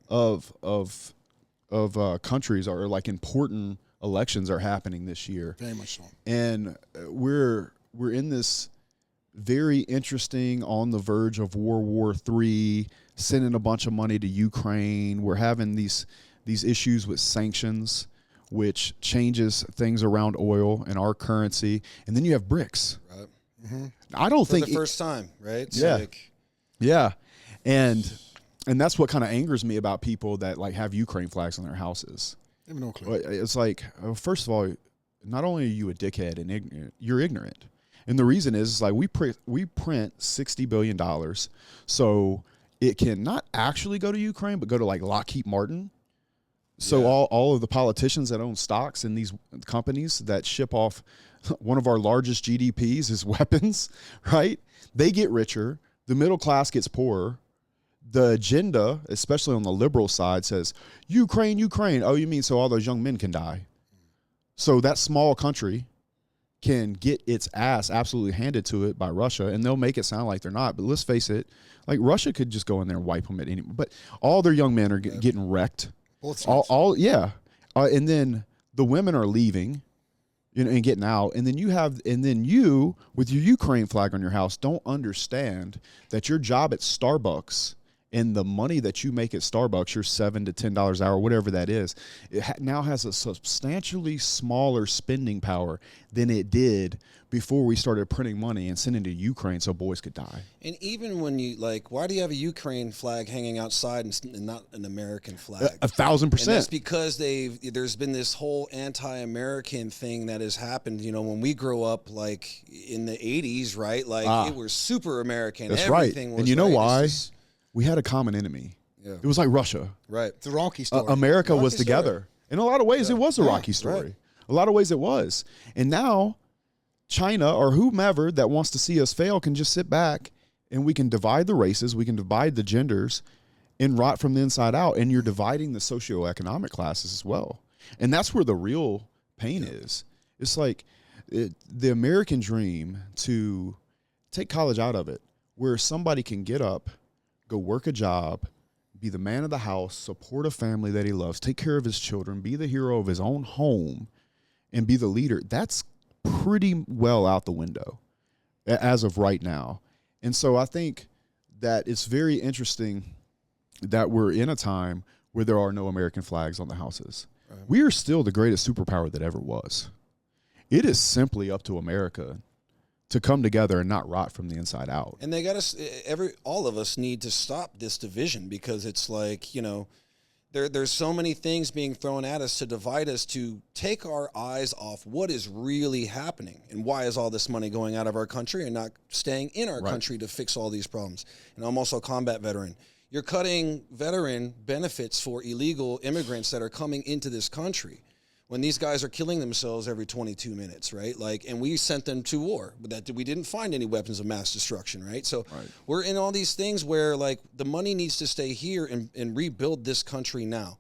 of countries are like important elections are happening this year. Very much so. And we're in this very interesting, on the verge of World War III, sending a bunch of money to Ukraine. We're having these issues with sanctions, which changes things around oil and our currency. And then you have BRICS. Right. Mm-hmm. I don't think the first time, right? Yeah. And that's what kind of angers me about people that like have Ukraine flags on their houses. I have no clue. It's like, first of all, not only are you a dickhead and ignorant, you're ignorant. And the reason is like we print $60 billion so it can not actually go to Ukraine, but go to like Lockheed Martin. So Yeah. all of the politicians that own stocks in these companies that ship off one of our largest GDPs is weapons, right? They get richer. The middle class gets poorer. The agenda, especially on the liberal side, says, Ukraine, Ukraine. Oh, you mean so all those young men can die? So that small country can get its ass absolutely handed to it by Russia, and they'll make it sound like they're not. But let's face it, like Russia could just go in there and wipe them at any. But all their young men are getting wrecked. Both sides. Yeah, and then the women are leaving, and getting out, and then you with your Ukraine flag on your house don't understand that your job at Starbucks and the money that you make at Starbucks, your $7 to $10 an hour, whatever that is, now has a substantially smaller spending power than it did before we started printing money and sending to Ukraine so boys could die. And even when you why do you have a Ukraine flag hanging outside and not an American flag? 1,000%. And that's because there's been this whole anti-American thing that has happened. When we grow up, like in the '80s, right? It was super American. That's Everything right. was, And you know why? This is, We had a common enemy. Yeah. It was like Russia. Right. It's a Rocky story. America was Rocky together. story. In a lot of ways, it was a Rocky story. Right. A lot of ways it was. And now China or whomever that wants to see us fail can just sit back and we can divide the races, we can divide the genders and rot from the inside out. And you're dividing the socioeconomic classes as well. And that's where the real pain is. It's like the American dream, to take college out of it, where somebody can get up, go work a job, be the man of the house, support a family that he loves, take care of his children, be the hero of his own home, and be the leader. That's pretty well out the window as of right now. And so I think that it's very interesting that we're in a time where there are no American flags on the houses. Right. We are still the greatest superpower that ever was. It is simply up to America to come together and not rot from the inside out. And they got us. All of us need to stop this division, because it's like, there's so many things being thrown at us to divide us, to take our eyes off what is really happening and why is all this money going out of our country and not staying in our country to fix all these problems. And I'm also a combat veteran. You're cutting veteran benefits for illegal immigrants that are coming into this country, when these guys are killing themselves every 22 minutes, right? And we sent them to war, but that we didn't find any weapons of mass destruction, right? So we're in all these things where the money needs to stay here and rebuild this country now.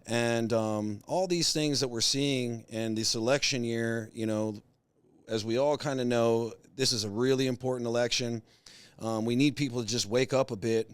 And all these things that we're seeing in this election year, as we all kind of know, this is a really important election. We need people to just wake up a bit,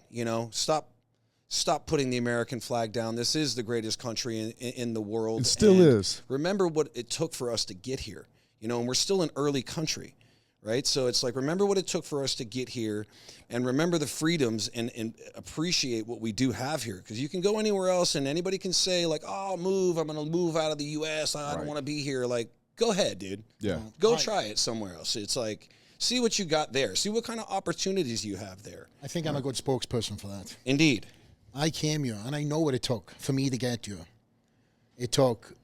Stop putting the American flag down. This is the greatest country in the world. It still is. Remember what it took for us to get here, and we're still an early country, right? So it's like, remember what it took for us to get here, and remember the freedoms, and appreciate what we do have here. Because you can go anywhere else and anybody can say I'm going to move out of the U.S. I don't want to be here. Go ahead, dude. Yeah. Go try it somewhere else. It's like, see what you got there. See what kind of opportunities you have there. I think I'm a good spokesperson for that. Indeed. I came here, and I know what it took for me to get here. It took,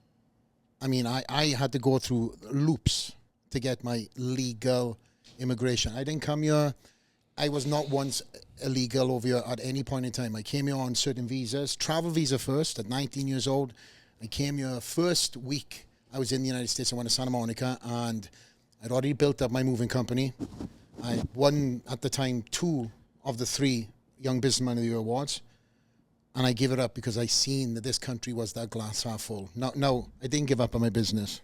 I had to go through loops to get my legal immigration. I didn't come here. I was not once illegal over here at any point in time. I came here on certain visas, travel visa first at 19 years old. I came here first week I was in the United States. I went to Santa Monica, and I'd already built up my moving company. I won, at the time, 2 of the 3 Young Businessman of the Year awards. And I gave it up because I seen that this country was that glass half full. No, I didn't give up on my business.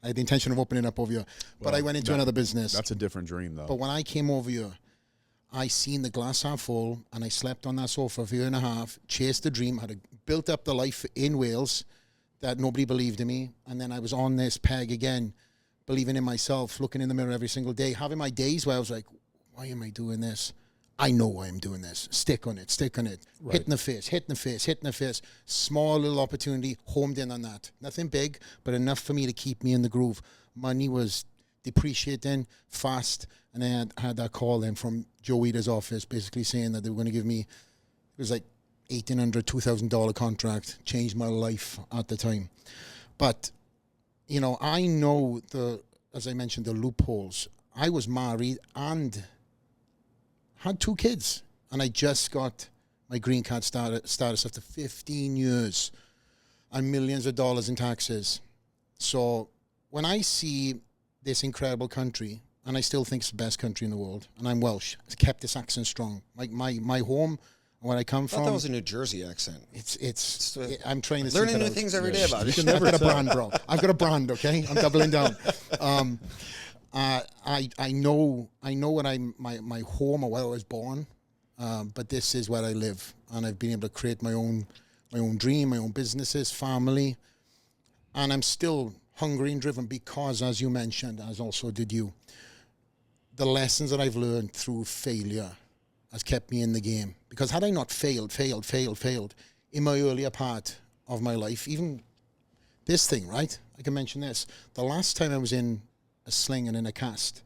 I had the intention of opening up over here. But I went into another business. That's a different dream, though. But when I came over here, I seen the glass half full, and I slept on that sofa for a year and a half, chased the dream, built up the life in Wales that nobody believed in me. And then I was on this peg again, believing in myself, looking in the mirror every single day, having my days where I was like, why am I doing this? I know why I'm doing this. Stick on it. Right. Hitting the face. Small little opportunity, homed in on that. Nothing big, but enough for me to keep me in the groove. Money was depreciating fast, and I had that call then from Joe Weider's office basically saying that they were going to give me, it was like $1,800, $2,000 contract, changed my life at the time. But, I know as I mentioned, the loopholes. I was married and had 2 kids, and I just got my green card status after 15 years. and millions of dollars in taxes. So when I see this incredible country, and I still think it's the best country in the world, and I'm Welsh, it's kept this accent strong. Like my home, where I come I thought from. that was a New Jersey accent. I'm trying to learning new things every day about you it. can never get a brand, bro. I've got a brand, okay? I'm doubling down. I know what my home or where I was born, but this is where I live, and I've been able to create my own dream, my own businesses, family, and I'm still hungry and driven because, as you mentioned, as also did you, the lessons that I've learned through failure has kept me in the game. Because had I not failed in my earlier part of my life, even this thing, right? I can mention this. The last time I was in a sling and in a cast,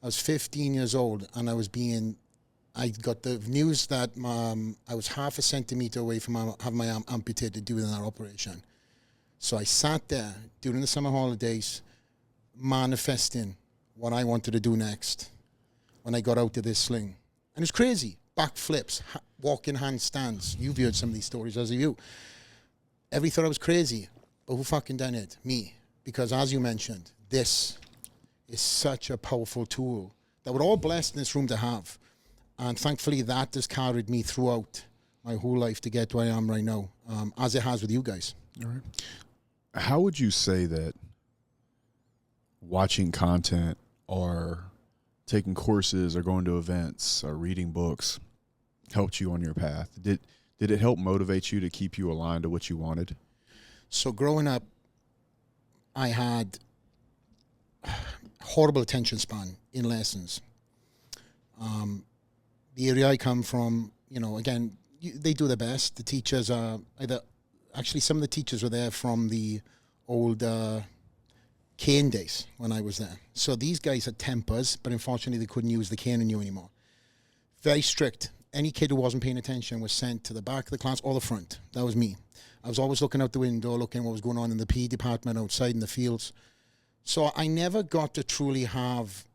I was 15 years old, and I got the news that I was half a centimeter away from having my arm amputated due to that operation. So I sat there during the summer holidays, manifesting what I wanted to do next when I got out of this sling. And it's crazy. Backflips, walking handstands. You've heard some of these stories, as have you. Everybody thought I was crazy. But who fucking done it? Me. Because as you mentioned, this is such a powerful tool that we're all blessed in this room to have. And thankfully that has carried me throughout my whole life to get where I am right now, as it has with you guys. All right. How would you say that watching content or taking courses or going to events or reading books helped you on your path? Did it help motivate you to keep you aligned to what you wanted? So growing up, I had horrible attention span in lessons. The area I come from, again, they do their best. The teachers are actually some of the teachers were there from the old cane days when I was there. So these guys had tempers, but unfortunately they couldn't use the cane on you anymore. Very strict. Any kid who wasn't paying attention was sent to the back of the class or the front. That was me. I was always looking out the window, looking what was going on in the PE department outside in the fields. So I never got to truly have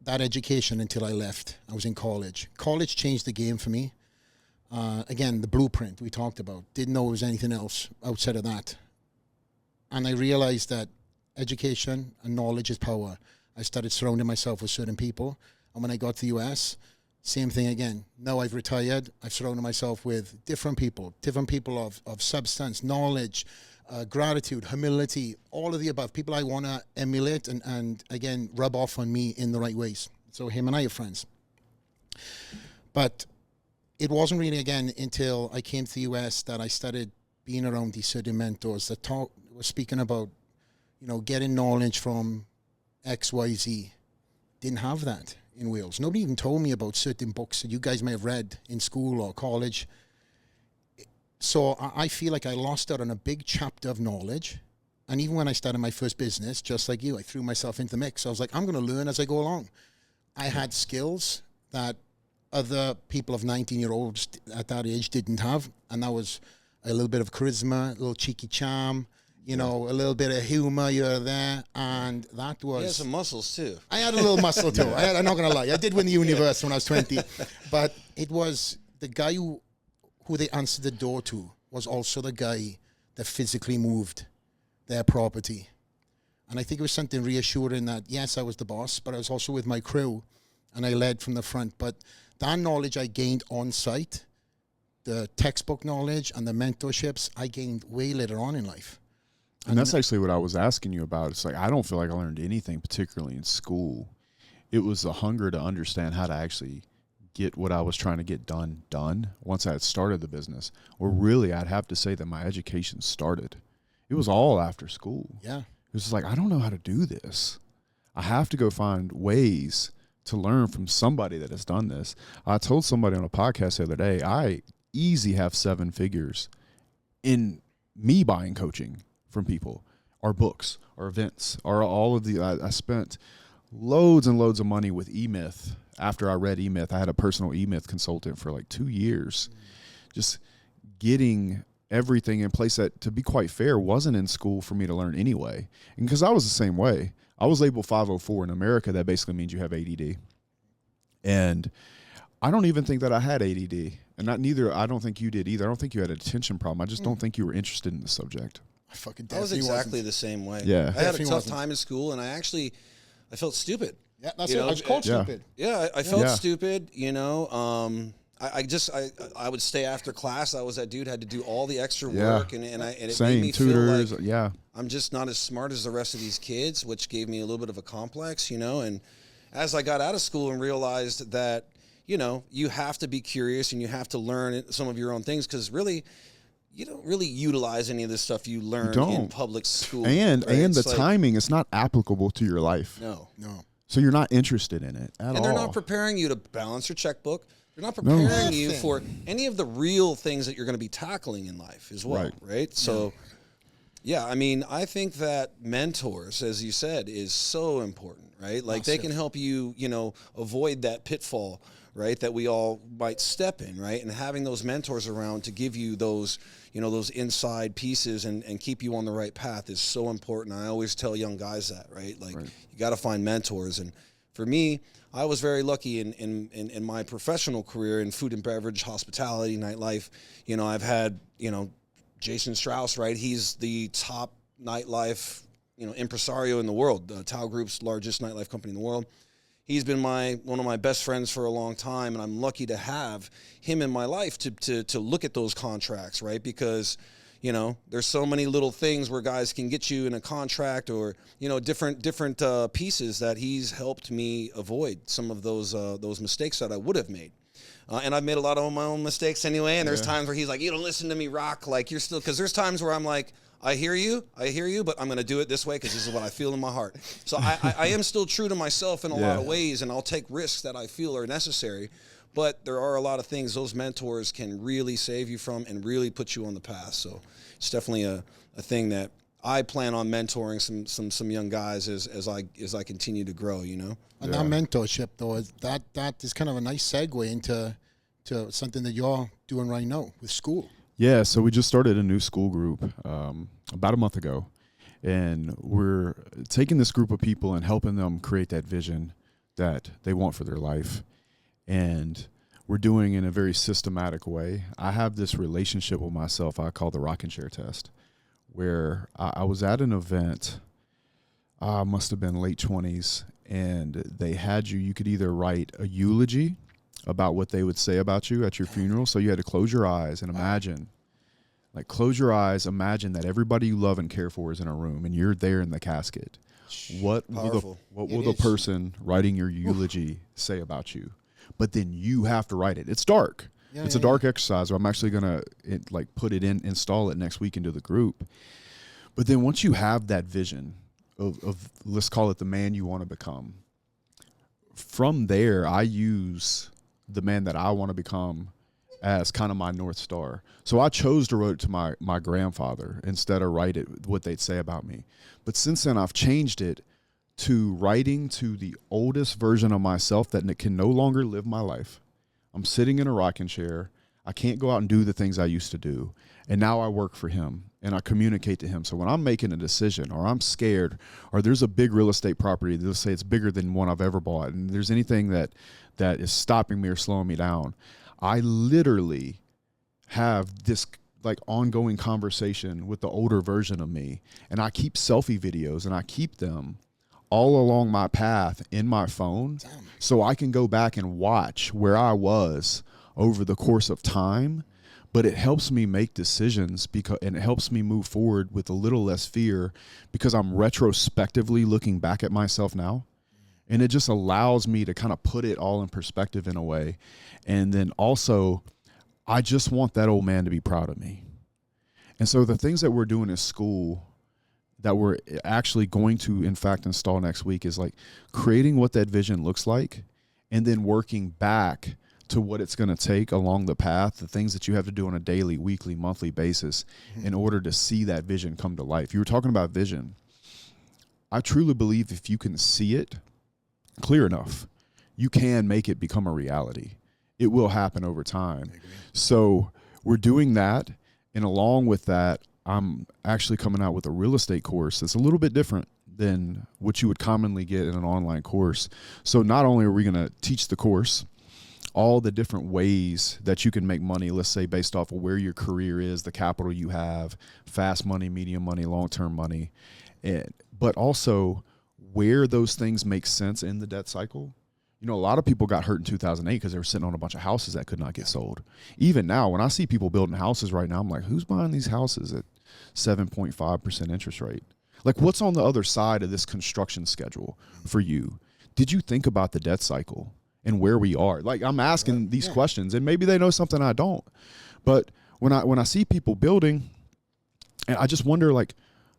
that education until I left. I was in college. College changed the game for me. Again, the blueprint we talked about. Didn't know it was anything else outside of that. And I realized that education and knowledge is power. I started surrounding myself with certain people. And when I got to the US, same thing again. Now I've retired. I've surrounded myself with different people of substance, knowledge, gratitude, humility, all of the above. People I want to emulate and again, rub off on me in the right ways. So him and I are friends. But it wasn't really, again, until I came to the US that I started being around these certain mentors that were speaking about, getting knowledge from X, Y, Z. Didn't have that in Wales. Nobody even told me about certain books that you guys may have read in school or college. So I feel like I lost out on a big chapter of knowledge. And even when I started my first business, just like you, I threw myself into the mix. I was like, I'm going to learn as I go along. I had skills that other people of 19-year-olds at that age didn't have. And that was a little bit of charisma, a little cheeky charm, a little bit of humor here or there. And that was... You had some muscles, too. I had a little muscle, too. I'm not going to lie. I did win the universe when I was 20. But it was the guy who they answered the door to was also the guy that physically moved their property. And I think it was something reassuring that, yes, I was the boss, but I was also with my crew, and I led from the front. But that knowledge I gained on site, the textbook knowledge and the mentorships, I gained way later on in life. And that's actually what I was asking you about. It's like, I don't feel like I learned anything, particularly in school. It was the hunger to understand how to actually get what I was trying to get done once I had started the business. Or really, I'd have to say that my education started. It was all after school. Yeah. It was just like, I don't know how to do this. I have to go find ways to learn from somebody that has done this. I told somebody on a podcast the other day, I easy have 7 figures in me buying coaching from people, or books, or events, or all of the, I spent loads and loads of money with eMyth. After I read eMyth, I had a personal eMyth consultant for like 2 years, just getting everything in place that, to be quite fair, wasn't in school for me to learn anyway. And because I was the same way. I was labeled 504 in America. That basically means you have ADD. And I don't even think that I had ADD, and I don't think you did either. I don't think you had an attention problem. I just don't think you were interested in the subject. I fucking I was definitely exactly wasn't. the same way. Yeah. I had a Definitely tough wasn't. time in school, and I felt stupid. Yeah, that's You it. know, I was called yeah. stupid. Yeah, I felt Yeah. stupid, you know. I would stay after class. I was that dude, had to do all the extra Yeah. work, and it made Same me tutors. feel like Yeah. I'm just not as smart as the rest of these kids, which gave me a little bit of a complex, you know. And as I got out of school and realized that, you know, you have to be curious and you have to learn some of your own things, because really, you don't really utilize any of this stuff you learn in don't. public school. And right? the It's like, timing is not applicable to your life. no. So you're not interested in it at all. And they're not preparing you to balance your checkbook. They're not preparing you Nothing. for any of the real things that you're going to be tackling in life as well, right? So, yeah, I mean, I think that mentors, as you said, is so important, right? Like they can help you, you know, avoid that pitfall, right, that we all might step in, right? And having those mentors around to give you those, you know, those inside pieces and keep you on the right path is so important. I always tell young guys that, right? Like you got to find mentors. And for me, I was very lucky in my professional career in food and beverage, hospitality, nightlife. You know, I've had, you know, Jason Strauss, right? He's the top nightlife, you know, impresario in the world, the Tao Group's largest nightlife company in the world. He's been one of my best friends for a long time, and I'm lucky to have him in my life to look at those contracts, right? Because, you know, there's so many little things where guys can get you in a contract, or, you know, different pieces that he's helped me avoid some of those mistakes that I would have made. And I've made a lot of my own mistakes anyway. And there's times where he's like, you don't listen to me, Roc. Like, you're still, because there's times where I'm like, I hear you, but I'm going to do it this way because this is what I feel in my heart. So I am still true to myself in a lot of ways, and I'll take risks that I feel are necessary. But there are a lot of things those mentors can really save you from and really put you on the path. So it's definitely a thing that I plan on mentoring some young guys as I continue to grow, you know. And that mentorship, though, that is kind of a nice segue into something that you're doing right now with school. Yeah, so we just started a new school group about a month ago, and we're taking this group of people and helping them create that vision that they want for their life, and we're doing it in a very systematic way. I have this relationship with myself I call the rock and share test, where I was at an event, must have been late 20s, and they had you could either write a eulogy about what they would say about you at your funeral. So you had to close your eyes and imagine that everybody you love and care for is in a room and you're there in the casket. What will the person writing your eulogy say about you? But then you have to write it. It's dark. It's a dark exercise. I'm actually going to install it next week into the group. But then once you have that vision of let's call it the man you want to become, from there I use the man that I want to become as kind of my North Star. So I chose to write it to my grandfather instead of write it what they'd say about me. But since then I've changed it to writing to the oldest version of myself that can no longer live my life. I'm sitting in a rocking chair. I can't go out and do the things I used to do. And now I work for him and I communicate to him. So when I'm making a decision or I'm scared or there's a big real estate property, they'll say it's bigger than one I've ever bought, and there's anything that is stopping me or slowing me down, I literally have this like ongoing conversation with the older version of me. And I keep selfie videos and I keep them all along my path in my phone so I can go back and watch where I was over the course of time. But it helps me make decisions and it helps me move forward with a little less fear because I'm retrospectively looking back at myself now. And it just allows me to kind of put it all in perspective in a way. And then also, I just want that old man to be proud of me. And so the things that we're doing at school that we're actually going to, in fact, install next week is like creating what that vision looks like and then working back to what it's going to take along the path, the things that you have to do on a daily, weekly, monthly basis in order to see that vision come to life. You were talking about vision. I truly believe if you can see it clear enough, you can make it become a reality. It will happen over time. So we're doing that. And along with that, I'm actually coming out with a real estate course that's a little bit different than what you would commonly get in an online course. So not only are we going to teach the course, all the different ways that you can make money, let's say based off of where your career is, the capital you have, fast money, medium money, long-term money, but also where those things make sense in the debt cycle. You know, a lot of people got hurt in 2008 because they were sitting on a bunch of houses that could not get sold. Even now, when I see people building houses right now, I'm like, who's buying these houses at 7.5% interest rate? Like, what's on the other side of this construction schedule for you? Did you think about the debt cycle and where we are? Like, I'm asking these questions, and maybe they know something I don't. But when I see people building, and I just wonder, like,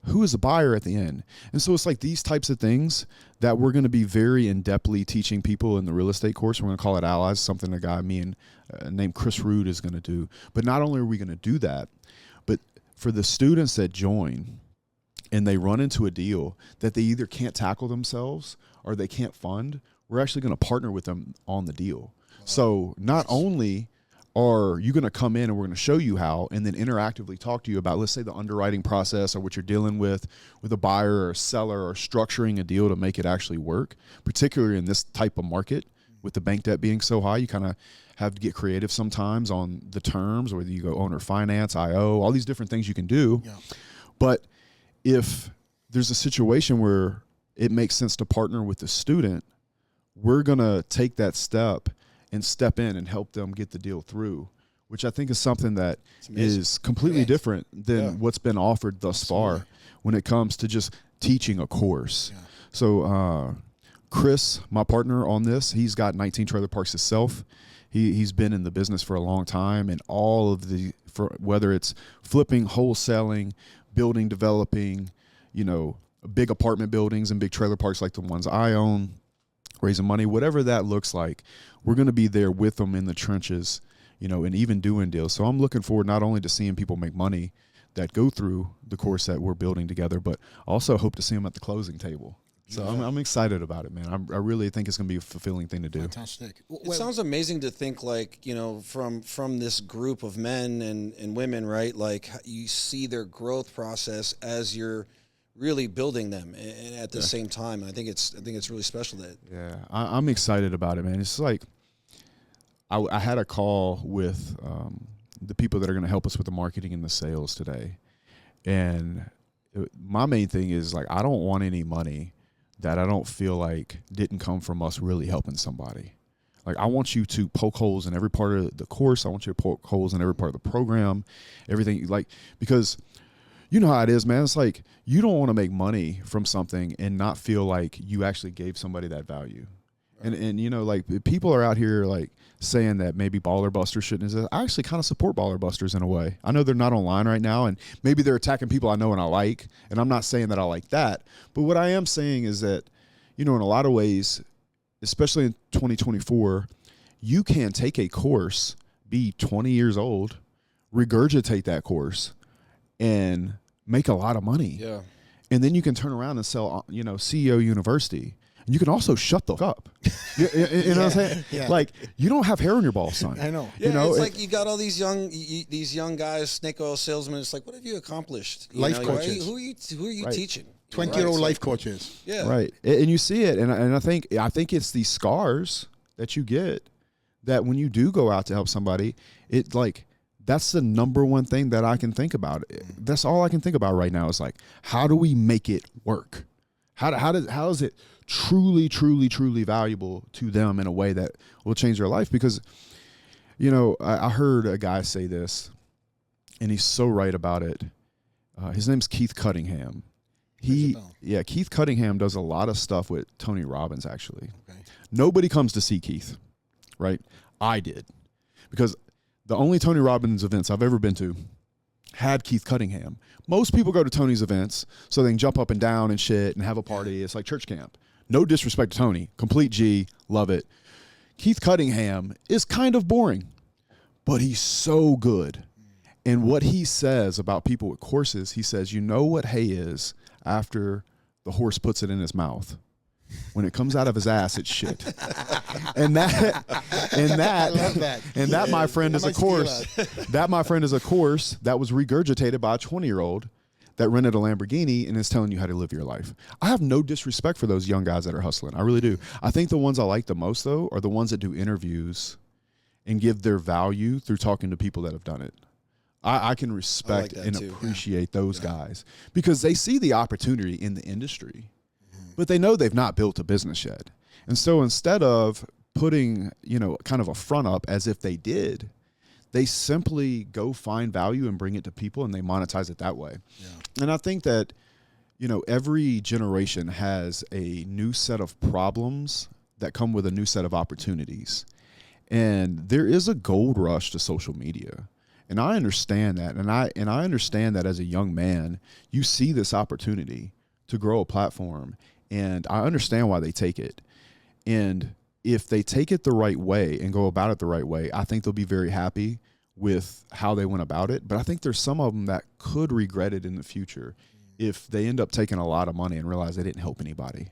who is the buyer at the end? And so it's like these types of things that we're going to be very in-depthly teaching people in the real estate course. We're going to call it Allies, something a guy named Chris Rood is going to do. But not only are we going to do that, but for the students that join and they run into a deal that they either can't tackle themselves or they can't fund, we're actually going to partner with them on the deal. Wow. So not only are you going to come in and we're going to show you how, and then interactively talk to you about, let's say, the underwriting process or what you're dealing with a buyer or a seller, or structuring a deal to make it actually work, particularly in this type of market with the bank debt being so high. You kind of have to get creative sometimes on the terms, whether you go owner finance, IO, all these different things you can do. Yeah. But if there's a situation where it makes sense to partner with the student, we're going to take that step and step in and help them get the deal through, which I think is something that is completely different than what's been offered thus far when it comes to just teaching a course. Yeah. So Chris, my partner on this, he's got 19 trailer parks himself. He's been in the business for a long time, and all of whether it's flipping, wholesaling, building, developing, you know, big apartment buildings and big trailer parks like the ones I own, raising money, whatever that looks like, we're going to be there with them in the trenches, you know, and even doing deals. So I'm looking forward not only to seeing people make money that go through the course that we're building together, but also hope to see them at the closing table. So I'm excited about it, man. I really think it's going to be a fulfilling thing to do. Fantastic. It sounds amazing to think, like, you know, from this group of men and women, right? Like, you see their growth process as you're really building them at the same time. I think it's really special that. Yeah, I'm excited about it, man. It's like I had a call with the people that are going to help us with the marketing and the sales today, and my main thing is, like, I don't want any money that I don't feel like didn't come from us really helping somebody. Like, I want you to poke holes in every part of the course. I want you to poke holes in every part of the program, everything, like, because you know how it is, man. It's like you don't want to make money from something and not feel like you actually gave somebody that value. Right. And you know, like, people are out here like saying that maybe Baller Busters shouldn't exist. I actually kind of support Baller Busters in a way. I know they're not online right now, and maybe they're attacking people I know and I like, and I'm not saying that I like that. But what I am saying is that, you know, in a lot of ways, especially in 2024, you can take a course, be 20 years old, regurgitate that course, and make a lot of money. Yeah. And then you can turn around and sell, you know, CEO University. And you can also shut the fuck up. You know what I'm saying? Yeah. Like, you don't have hair on your balls, son. I know. Yeah, you know, it's like you got all these young guys, snake oil salesmen. It's like, what have you accomplished? Life coaches. Who are you teaching? 20-year-old life coaches. Yeah. Right. And you see it. And I think it's these scars that you get that when you do go out to help somebody, it, like, that's the number one thing that I can think about. That's all I can think about right now is, like, how do we make it work? How is it truly, truly, truly valuable to them in a way that will change their life? Because, you know, I heard a guy say this, and he's so right about it. His name's Keith Cunningham. Keith Cunningham does a lot of stuff with Tony Robbins, actually. Okay. Nobody comes to see Keith, right? I did. Because the only Tony Robbins events I've ever been to had Keith Cunningham. Most people go to Tony's events so they can jump up and down and shit and have a party. It's like church camp. No disrespect to Tony. Complete G. Love it. Keith Cunningham is kind of boring, but he's so good. And what he says about people with courses, he says, you know what hay is after the horse puts it in his mouth? When it comes out of his ass, it's shit. And that, my friend, is a course. That, my friend, is a course that was regurgitated by a 20-year-old that rented a Lamborghini and is telling you how to live your life. I have no disrespect for those young guys that are hustling. I really do. I think the ones I like the most, though, are the ones that do interviews and give their value through talking to people that have done it. I can respect and appreciate those guys because they see the opportunity in the industry, but they know they've not built a business yet. And so instead of putting, kind of a front up as if they did, they simply go find value and bring it to people and they monetize it that way. Yeah. And I think that, every generation has a new set of problems that come with a new set of opportunities. And there is a gold rush to social media. And I understand that. And I understand that as a young man, you see this opportunity to grow a platform. And I understand why they take it. And if they take it the right way and go about it the right way, I think they'll be very happy with how they went about it. But I think there's some of them that could regret it in the future if they end up taking a lot of money and realize they didn't help anybody.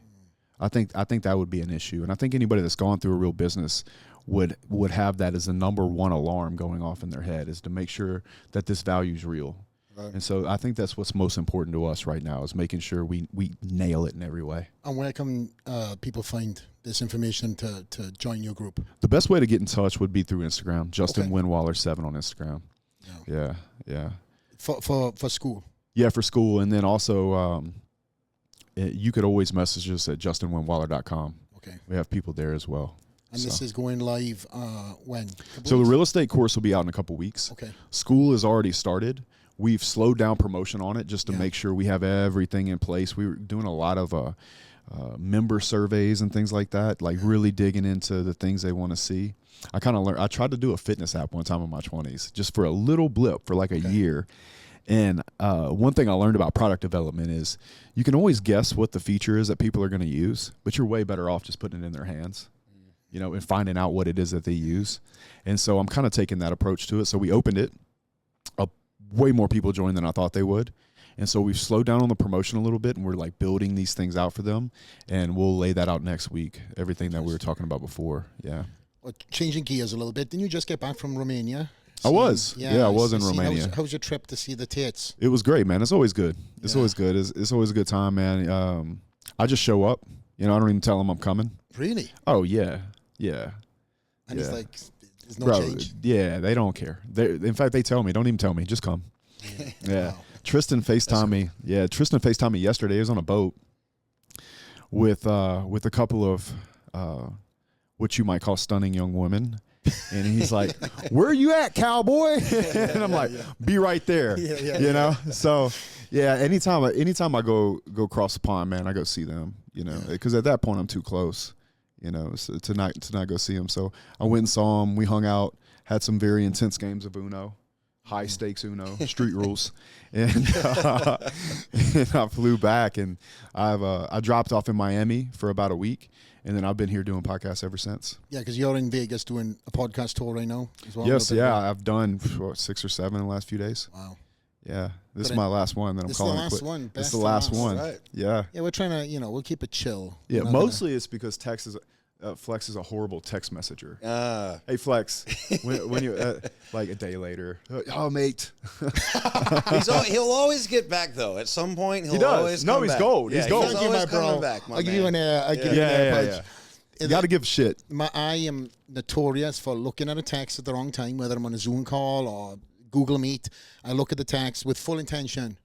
I think that would be an issue. And I think anybody that's gone through a real business would have that as the number one alarm going off in their head, is to make sure that this value is real. Right. And so I think that's what's most important to us right now, is making sure we nail it in every way. And where can people find this information to join your group? The best way to get in touch would be through Instagram, Justin Winwaller 7 on Instagram. Yeah. For school? Yeah, for school. And then also you could always message us at justinwinwaller.com. Okay. We have people there as well. And this is going live when? So the real estate course will be out in a couple weeks. Okay. School has already started. We've slowed down promotion on it just to make sure we have everything in place. We were doing a lot of member surveys and things like that, like really digging into the things they want to see. I kind of learned. I tried to do a fitness app one time in my 20s, just for a little blip for like a year. And one thing I learned about product development is you can always guess what the feature is that people are going to use, but you're way better off just putting it in their hands, and finding out what it is that they use. And so I'm kind of taking that approach to it. So we opened it. Way more people joined than I thought they would. And so we've slowed down on the promotion a little bit, and we're like building these things out for them. And we'll lay that out next week, everything that we were talking about before. Yeah. Well, changing gears a little bit. Didn't you just get back from Romania? I was. Yeah, I was in Romania. How was your trip to see the tits? It was great, man. It's always good. It's always good. It's always a good time, man. I just show up. I don't even tell them I'm coming. Really? Oh, yeah. Yeah. And it's like, there's no change? Yeah, they don't care. In fact, they tell me, don't even tell me, just come. Yeah. Wow. Tristan FaceTimed me. Yeah, Tristan FaceTimed me yesterday. He was on a boat with a couple of what you might call stunning young women. And he's like, "Where are you at, cowboy?" And I'm like, "Be right there." So yeah, anytime I go across the pond, man, I go see them, because at that point I'm too close, so to not go see them. So I went and saw them. We hung out, had some very intense games of Uno, high stakes Uno, street rules, and I flew back, and I dropped off in Miami for about a week. And then I've been here doing podcasts ever since. Yeah, because you're in Vegas doing a podcast tour right now as well. Yes, I've done 6 or 7 in the last few days. Wow. Yeah, this is my last one that I'm calling it quit. This is the last one. Right. Yeah. Yeah, we're trying to, we'll keep it chill. Yeah, mostly it's because Flex is a horrible text messenger. Hey, Flex, when you like a day later, oh mate. He'll always get back though. At some point, he does. Always come he's back. gold. Yeah, he's gold. He's always coming back. I'll give you an air. Yeah. You got to give shit. I am notorious for looking at a text at the wrong time, whether I'm on a Zoom call or Google Meet. I look at the text with full intention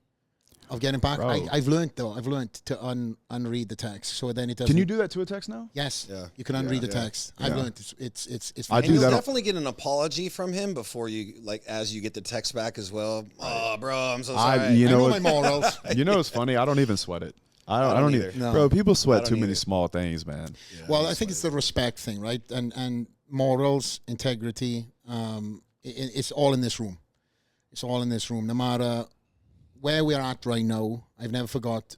of getting back. I've learned to unread the text, so then it doesn't. Can you do that to a text now? Yes. Yeah. You can unread the text. I've learned it's. I do you'll that. Definitely get an apology from him before you as you get the text back as well. Oh, bro, I'm so sorry. I know my morals. It's funny. I don't even sweat it. I don't either. No. Bro, people sweat too many small things, man. Yeah, well, I think it's the respect thing, right? And morals, integrity. It's all in this room. It's all in this room. No matter where we're at right now, I've never forgot,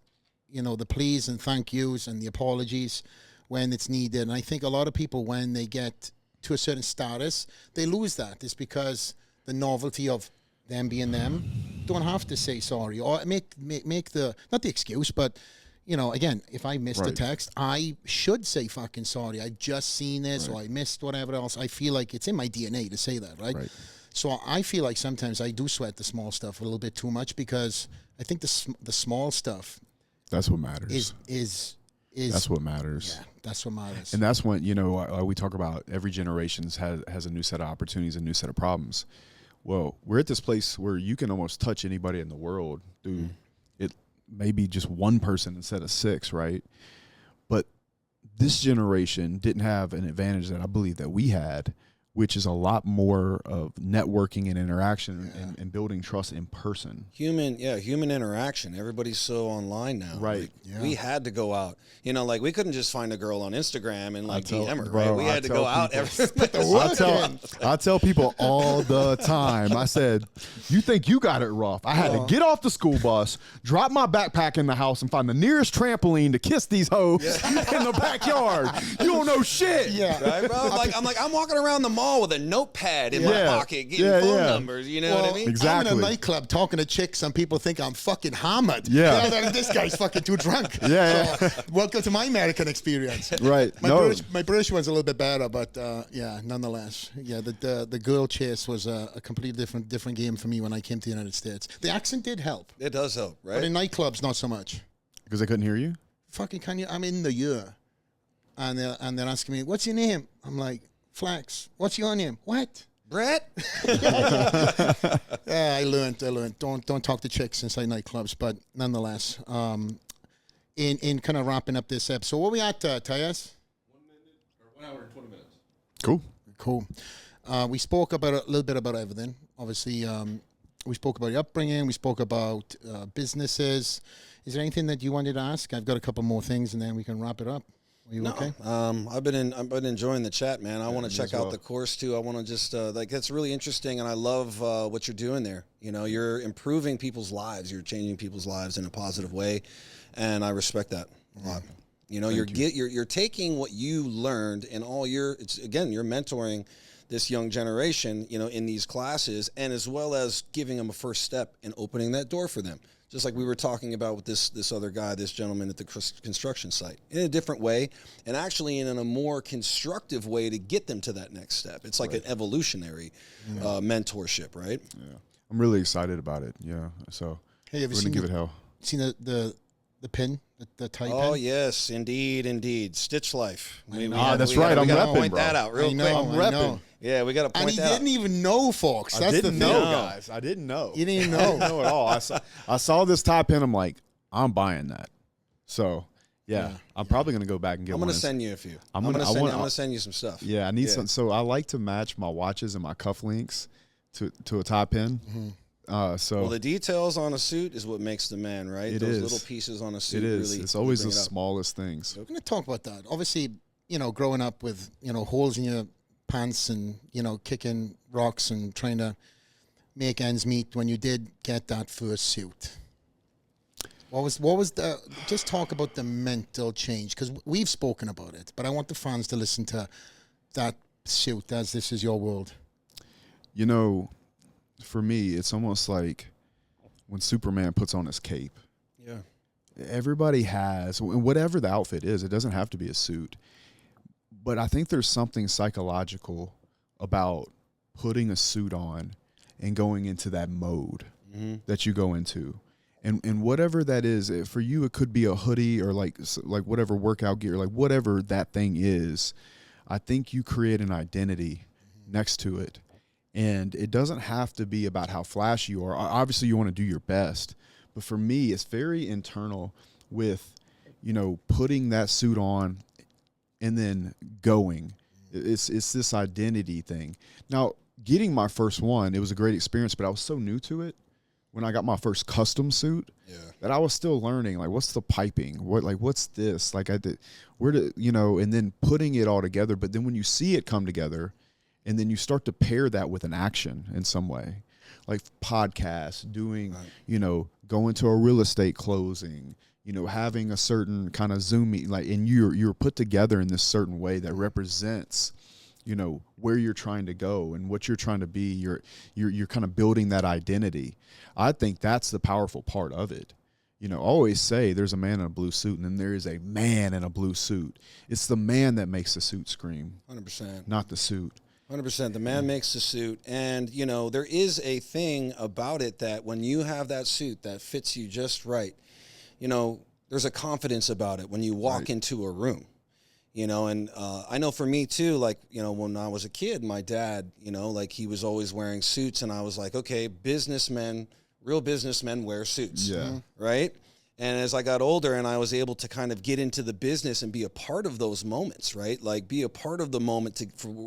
the please and thank yous and the apologies when it's needed. And I think a lot of people, when they get to a certain status, they lose that. It's because the novelty of them being them, don't have to say sorry or make the, not the excuse, but again, if I missed a text, I should say fucking sorry. I've just seen this or I missed whatever else. I feel like it's in my DNA to say that, right? So I feel like sometimes I do sweat the small stuff a little bit too much because I think the small stuff, that's what matters. Is That's what matters. Yeah, that's what matters. And that's when, we talk about every generation has a new set of opportunities, a new set of problems. Well, we're at this place where you can almost touch anybody in the world through it, maybe just one person instead of 6, right? But this generation didn't have an advantage that I believe that we had, which is a lot more of networking and interaction and building trust in person. Human interaction. Everybody's so online now. Right. Like, we had to go out. Like we couldn't just find a girl on Instagram and DM her, bro, right? We had to go out. I tell people all the time, I said, you think you got it rough. I had to get off the school bus, drop my backpack in the house, and find the nearest trampoline to kiss these hoes in the backyard. You don't know shit. Yeah. Right, bro? I'm walking around the mall with a notepad in my pocket, getting phone numbers. You know what I mean? Exactly. I'm in a nightclub talking to chicks. Some people think I'm fucking hammered. Yeah. This guy's fucking too drunk. Yeah. So, welcome to my American experience. Right. My British one's a little bit better, but nonetheless, the girl chase was a completely different game for me when I came to the United States. The accent did help. It does help, right? But in nightclubs, not so much. Because I couldn't hear you? Fucking can you? I'm in the year. And they're asking me, what's your name? I'm like, Flax. What's your name? What? Brett? Yeah, I learned. Don't talk to chicks inside nightclubs, but nonetheless, in kind of wrapping up this episode, what we at, Tyus? 1 hour and 20 minutes. Cool. We spoke about a little bit about everything. Obviously, we spoke about your upbringing. We spoke about businesses. Is there anything that you wanted to ask? I've got a couple more things, and then we can wrap it up. Are you okay? I've been enjoying the chat, man. I want to check out the course too. I want to just that's really interesting, and I love what you're doing there. You're improving people's lives. You're changing people's lives in a positive way, and I respect that a lot. You're taking what you learned and you're mentoring this young generation, in these classes, and as well as giving them a first step in opening that door for them. Just like we were talking about with this other guy, this gentleman at the construction site, in a different way, and actually in a more constructive way to get them to that next step. It's like an evolutionary mentorship, right? Yeah, I'm really excited about it. Yeah, so Hey, have you we're gonna seen give it hell. Seen the pin, the tie pin? Oh yes, indeed, Stitch Life. That's right. I'm repping, point bro. that out real quick. I'm repping. Yeah, we got to point And he that out. didn't even know, folks. That's I didn't the thing. know, guys. I didn't know. You didn't I know. didn't know at all. I saw this tie pin. I'm like, I'm buying that. So I'm probably gonna go back and get one. I'm gonna send you a few. I'm I'm gonna gonna send you some stuff. Yeah, I need some. So I like to match my watches and my cufflinks to a tie pin. Well, the details on a suit is what makes the man, right? Those little pieces on a suit. It is. Really, it's always the bring it up. smallest things. We're going to talk about that. Obviously, growing up with, holes in your pants and, kicking rocks and trying to make ends meet when you did get that first suit. What was just talk about the mental change, because we've spoken about it, but I want the fans to listen to that suit as this is your world. For me, it's almost like when Superman puts on his cape. Yeah. Everybody has, whatever the outfit is, it doesn't have to be a suit. But I think there's something psychological about putting a suit on and going into that mode that you go into. And whatever that is, for you, it could be a hoodie or like whatever workout gear, like whatever that thing is. I think you create an identity next to it. And it doesn't have to be about how flashy you are. Obviously, you want to do your best. But for me, it's very internal with, putting that suit on and then going. It's this identity thing. Now, getting my first one, it was a great experience, but I was so new to it when I got my first custom suit that I was still learning, like, what's the piping? What's this? Like, and then putting it all together. But then when you see it come together, and then you start to pair that with an action in some way, like podcasts, doing, going to a real estate closing, having a certain kind of Zoom meeting, and you're put together in this certain way that represents, where you're trying to go and what you're trying to be. You're kind of building that identity. I think that's the powerful part of it. I always say there's a man in a blue suit and then there is a man in a blue suit. It's the man that makes the suit scream. 100%. Not the suit. 100%. The man makes the suit. And, there is a thing about it that when you have that suit that fits you just right, there's a confidence about it when you walk into a room, you know. And I know for me too, like, you know, when I was a kid, my dad, you know, like he was always wearing suits, and I was like, okay, businessmen, real businessmen wear suits, right? And as I got older and I was able to kind of get into the business and be a part of those moments, right? Like be a part of the moment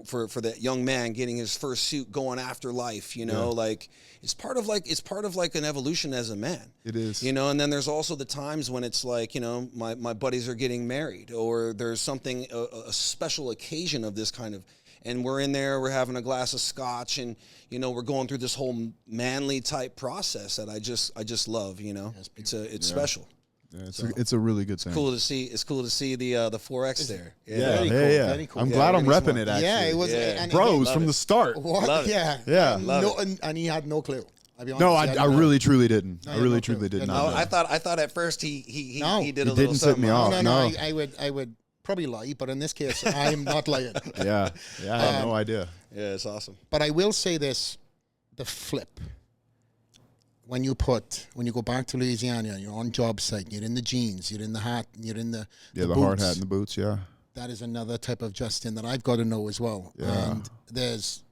for that young man getting his first suit, going after life, you know, like it's part of like an evolution as a man. It is. You know, and then there's also the times when it's like, you know, my buddies are getting married, or there's something, a special occasion of this kind of, and we're in there, we're having a glass of scotch, and, you know, we're going through this whole manly type process that I just love, you know. It's special. Yeah, it's a really good thing. Cool to see. It's cool to see the 4X there. Very cool. Very cool. I'm glad I'm repping it, actually. Yeah, it was. And Bros again, from the start. What? Love it. Yeah. Love it. And he had no clue. I'll be honest, No, I really truly didn't. No, I really no truly clue. did No, not. I thought at first he did a He little didn't set something. me off. No, No. I would probably lie, but in this case, I am not lying. Yeah, I had no idea. Yeah, it's awesome. But I will say this: the flip. When you go back to Louisiana, you're on job site, you're in the jeans, you're in the hat, you're in the The boots. hard hat and the boots. Yeah, That is another type of Justin that I've got to know as well. Yeah. And there's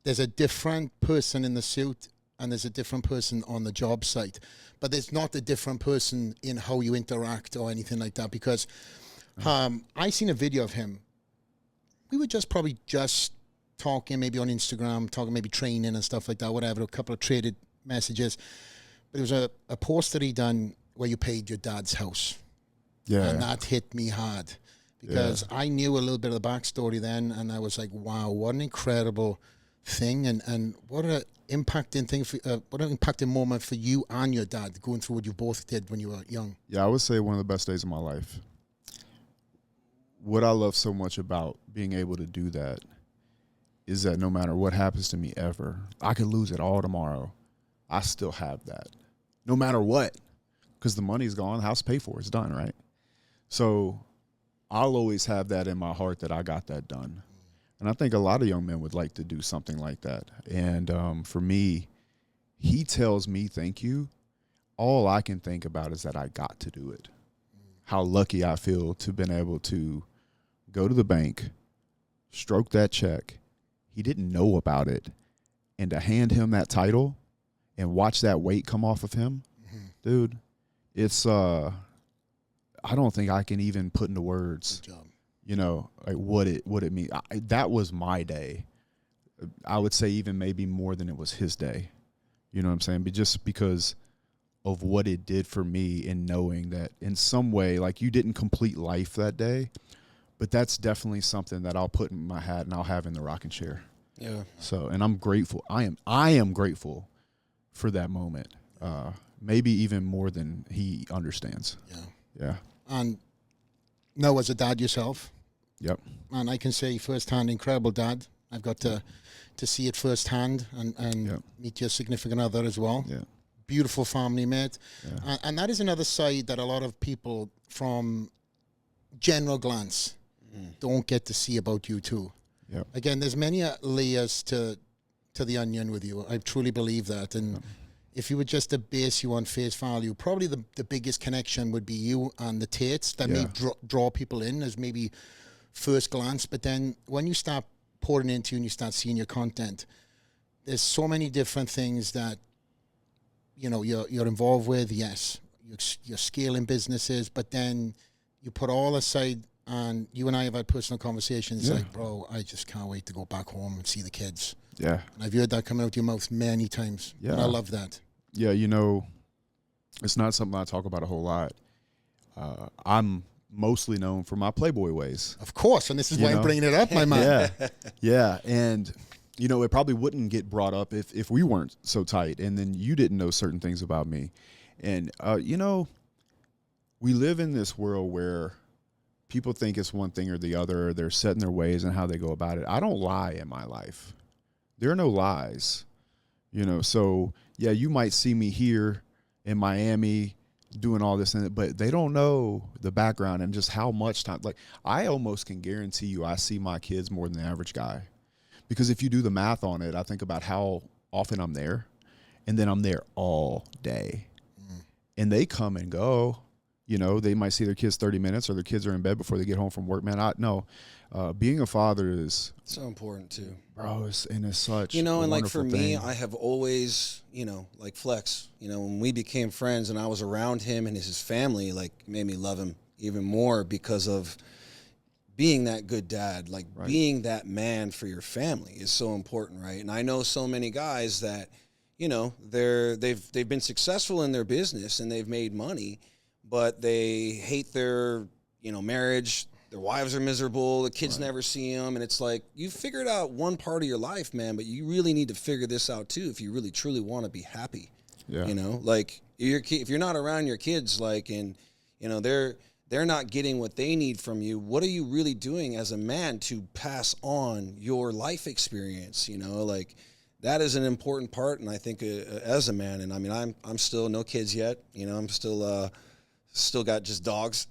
a different person in the suit, and there's a different person on the job site. But there's not a different person in how you interact or anything like that, because I seen a video of him. We were probably talking maybe on Instagram, talking maybe training and stuff like that, whatever, a couple of traded messages. But it was a post that he done where you paid your dad's house. yeah. And that hit me hard, because I knew a little bit of the backstory then, and I was like, wow, what an incredible thing, and what an impacting thing what an impacting moment for you and your dad, going through what you both did when you were young. Yeah, I would say one of the best days of my life. What I love so much about being able to do that is that no matter what happens to me ever, I could lose it all tomorrow. I still have that, no matter what, because the money's gone, the house paid for, it's done, right? So I'll always have that in my heart that I got that done. And I think a lot of young men would like to do something like that. And for me, he tells me thank you. All I can think about is that I got to do it. How lucky I feel to have been able to go to the bank, stroke that check. He didn't know about it. And to hand him that title and watch that weight come off of him, dude, it's, I don't think I can even put into words, Good job. you know, like what it means. That was my day. I would say even maybe more than it was his day. You know what I'm saying? But just because of what it did for me, in knowing that in some way, like, you didn't complete life that day, but that's definitely something that I'll put in my hat and I'll have in the rocking chair. Yeah. So, and I'm grateful. I am grateful for that moment. Maybe even more than he understands. Yeah. Yeah. And now, as a dad yourself, Yep. and I can say firsthand, incredible dad. I've got to see it firsthand, and meet your significant other as well. Yeah. Beautiful family, mate. Yeah. And that is another side that a lot of people, from general glance, don't get to see about you too. Yep. Again, there's many layers to the onion with you. I truly believe that. And if you were just to base you on face value, probably the biggest connection would be you and the Tates that may draw people in as maybe first glance. But then when you start pouring into and you start seeing your content, there's so many different things that, you know, you're involved with. Yes, you're scaling businesses, but then you put all aside, and you and I have had personal conversations like, bro, I just can't wait to go back home and see the kids. Yeah. And I've heard that coming out of your mouth many times. Yeah. And I love that. Yeah, you know, it's not something I talk about a whole lot. I'm mostly known for my Playboy ways. Of course, and this is why I'm bringing it up, my man. Yeah, and, you know, it probably wouldn't get brought up if we weren't so tight, and then you didn't know certain things about me. And, you know, we live in this world where people think it's one thing or the other. They're set in their ways and how they go about it. I don't lie in my life. There are no lies, you know. So, yeah, you might see me here in Miami doing all this, but they don't know the background and just how much time. Like, I almost can guarantee you I see my kids more than the average guy. Because if you do the math on it, I think about how often I'm there, and then I'm there all day. And they come and go. You know, they might see their kids 30 minutes or their kids are in bed before they get home from work. Man, being a father is so important too, bro. It's such, you know, a and like for wonderful me, thing. I have always, you know, like Flex, you know, when we became friends and I was around him and his family, like made me love him even more because of being that good dad, like Right. being that man for your family is so important, right? And I know so many guys that, you know, they've been successful in their business and they've made money, but they hate their, you know, marriage. Their wives are miserable. The kids never see them, and it's like you figured out one part of your life, man, but you really need to figure this out too if you really truly want to be happy. Yeah. You know, like if you're not around your kids, like, and you know they're not getting what they need from you, what are you really doing as a man to pass on your life experience? You know, like that is an important part, and I think as a man, and I mean I'm still no kids yet. You know, I'm still got just dogs,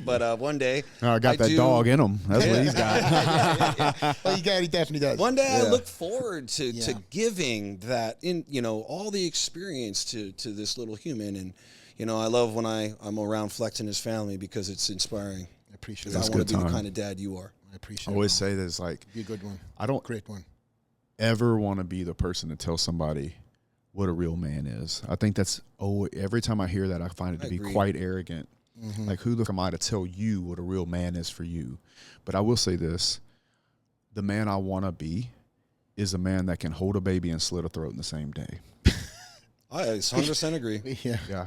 but one day I got that dog in him. That's what he's got. Well, he definitely does. One day Yeah. I look forward to Yeah. giving that in, you know, all the experience to this little human. And, you know, I love when I'm around Flex and his family because it's inspiring. I appreciate I it. That's want to good be the time. kind of dad you are. I appreciate I it. always say this, like, Be a good one. I don't Great one. ever want to be the person to tell somebody what a real man is. I think that's every time I hear that, I find it to be Agreed. quite arrogant. Mm-hmm. Like, who the fuck am I to tell you what a real man is for you? But I will say this: the man I want to be is a man that can hold a baby and slit a throat in the same day. I 100% agree, Yeah. Yeah,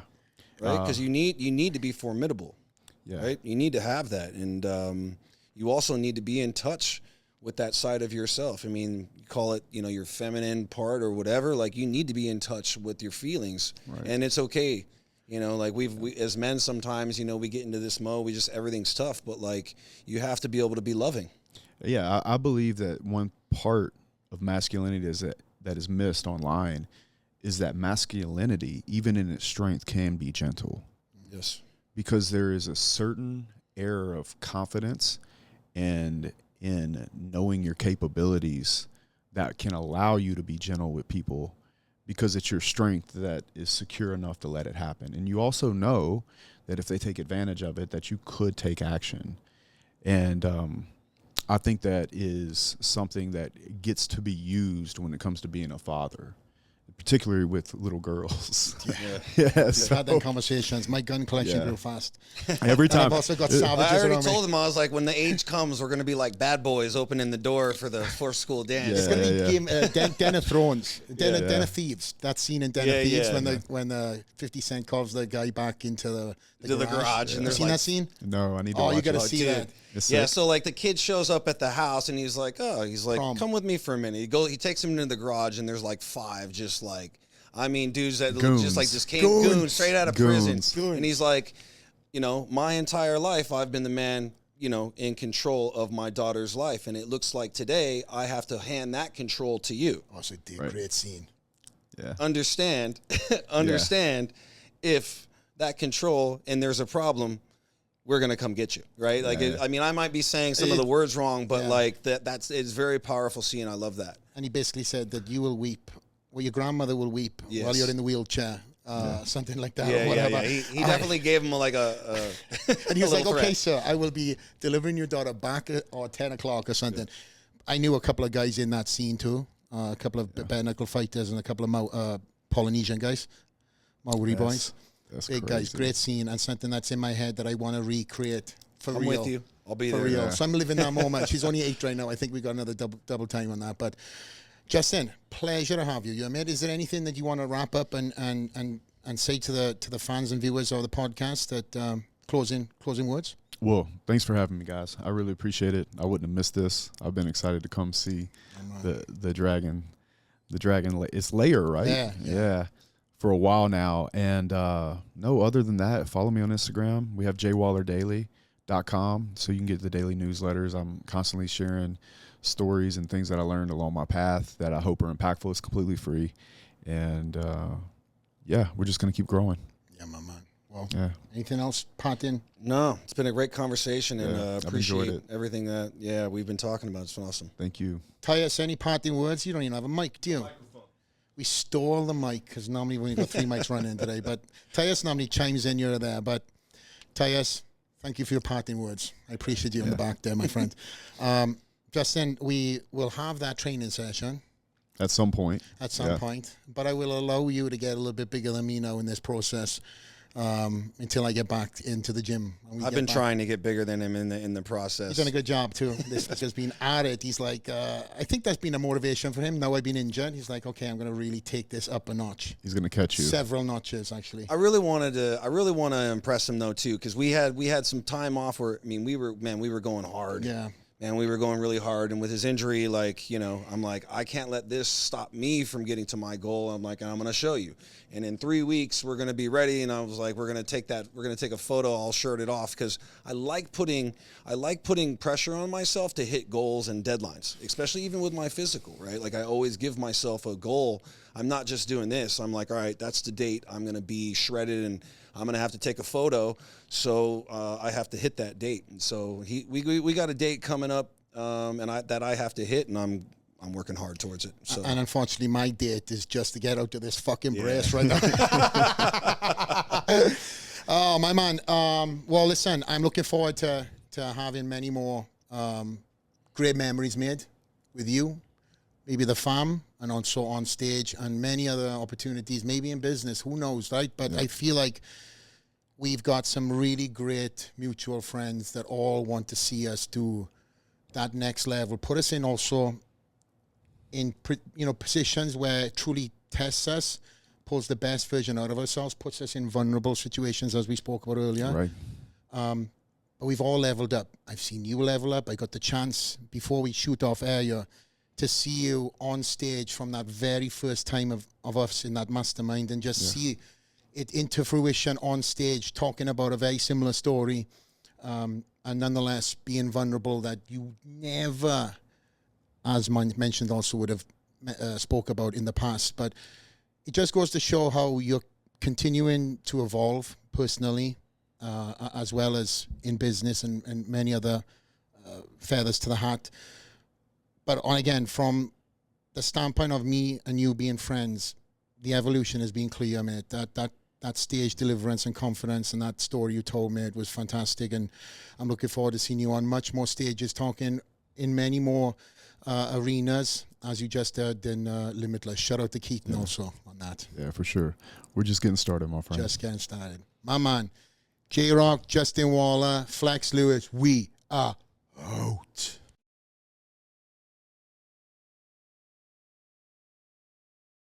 right? Because you need to be formidable, yeah, right? You need to have that, and you also need to be in touch with that side of yourself. I mean, you call it, you know, your feminine part or whatever. Like, you need to be in touch with your feelings, Right. and it's okay. You know, like we as men sometimes, you know, we get into this mode. Everything's tough, but like you have to be able to be loving. yeah. I believe that one part of masculinity that is missed online is that masculinity, even in its strength, can be gentle. Yes. Because there is a certain air of confidence and in knowing your capabilities that can allow you to be gentle with people because it's your strength that is secure enough to let it happen. And you also know that if they take advantage of it, that you could take action. And I think that is something that gets to be used when it comes to being a father, particularly with little girls. Yeah. Yeah, We've had them conversations. My gun collection Yeah. grew fast. every And time. I've also got I savages already around me. told him, I was like, when the age comes, we're going to be like bad boys opening the door for the first school dance. It's going to be Yeah. Den of Thrones, Den Yeah. of Thieves. That scene in Den Yeah, of Thieves yeah. when 50 Cent calls the guy back into the garage, and You there's seen like- that scene? No, I need to Oh, watch you got to it. see dude. that. It's Yeah, sick. so like the kid shows up at the house and he's like, Prom. come with me for a minute. He takes him into the garage and there's like 5 just like, I mean, dudes that look Goons. just like just came Goons. goons straight out of Goons. prison. And he's like, you know, my entire life I've been the man, you know, in control of my daughter's life. And it looks like today I have to hand that control to you. Also, Right. great scene. Yeah. Understand if that control and there's a problem, we're gonna come get you, right? Like, Yeah. I mean, I might be saying some of the words wrong, but Yeah. like it's very powerful scene. I love that. And he basically said that you will weep, or your grandmother will weep Yes. while you're in the wheelchair, something like that, Yeah, or whatever. yeah. He definitely gave him like a And he was a like, little okay, threat. sir, I will be delivering your daughter back at or 10 o'clock or something. I knew a couple of guys in that scene too, a couple of bare knuckle fighters and a couple of Polynesian guys, Maori boys. That's Big guys, crazy. great scene, and something that's in my head that I want to recreate for I'm real. with you. I'll be For there. real. Yeah. So I'm living that moment. She's only 8 right now. I think we got another double time on that. But Justin, pleasure to have you. You mate. Is there anything that you want to wrap up and say to the fans and viewers of the podcast that closing words? Well, thanks for having me, guys. I really appreciate it. I wouldn't have missed this. I've been excited to come see the dragon. It's Layer, right? Yeah. For a while now. And no, other than that, follow me on Instagram. We have jwallerdaily.com, so you can get the daily newsletters. I'm constantly sharing stories and things that I learned along my path that I hope are impactful. It's completely free. And yeah, we're just going to keep growing. Yeah, my man. Well, Yeah. anything else, Patin? No, it's been a great conversation, and Yeah, I've appreciate enjoyed it. everything that we've been talking about. It's been awesome. Thank you. Tyus, any parting words? You don't even have a mic, do you? We stole the mic because normally we've got 3 mics running today. But Tyus normally chimes in here or there. But Tyus, thank you for your parting words. I appreciate you in the back there, my friend. Justin, we will have that training session. At some point. At some point. But I will allow you to get a little bit bigger than me now in this process until I get back into the gym. I've been trying to get bigger than him in the process. He's done a good job, too. This has been at it. He's like, I think that's been a motivation for him. Now I've been injured. He's like, okay, I'm going to really take this up a notch. He's going to catch you. Several notches, actually. I really want to impress him, though, too, because we had some time off where, I mean, we were going hard. Yeah. And we were going really hard. And with his injury, like, you know, I'm like, I can't let this stop me from getting to my goal. I'm like, I'm going to show you. And in 3 weeks, we're going to be ready. And I was like, we're going to take a photo. I'll shirt it off because I like putting pressure on myself to hit goals and deadlines, especially even with my physical, right? Like I always give myself a goal. I'm not just doing this. I'm like, all right, that's the date. I'm going to be shredded and I'm going to have to take a photo. So I have to hit that date. And so we got a date coming up that I have to hit, and I'm working hard towards it. So. And unfortunately, my date is just to get out of this fucking brace right now. Oh, my man. Well, listen, I'm looking forward to having many more great memories made with you, maybe the fam, and also on stage, and many other opportunities, maybe in business. Who knows, right? But I feel like we've got some really great mutual friends that all want to see us do that next level. Put us in also in positions where it truly tests us, pulls the best version out of ourselves, puts us in vulnerable situations as we spoke about earlier. Right. But we've all leveled up. I've seen you level up. I got the chance before we shoot off air here to see you on stage from that very first time of us in that mastermind and just see it into fruition on stage, talking about a very similar story, and nonetheless being vulnerable that you never, as mentioned, also would have spoke about in the past. But it just goes to show how you're continuing to evolve personally, as well as in business and many other feathers to the hat. But again, from the standpoint of me and you being friends, the evolution has been clear, mate. That stage deliverance and confidence and that story you told me, it was fantastic. And I'm looking forward to seeing you on much more stages, talking in many more arenas, as you just did in Limitless. Shout out to Keaton also on that. Yeah, for sure. We're just getting started, my friend. Just getting started. My man, J-Roc, Justin Waller, Flex Lewis, we are out.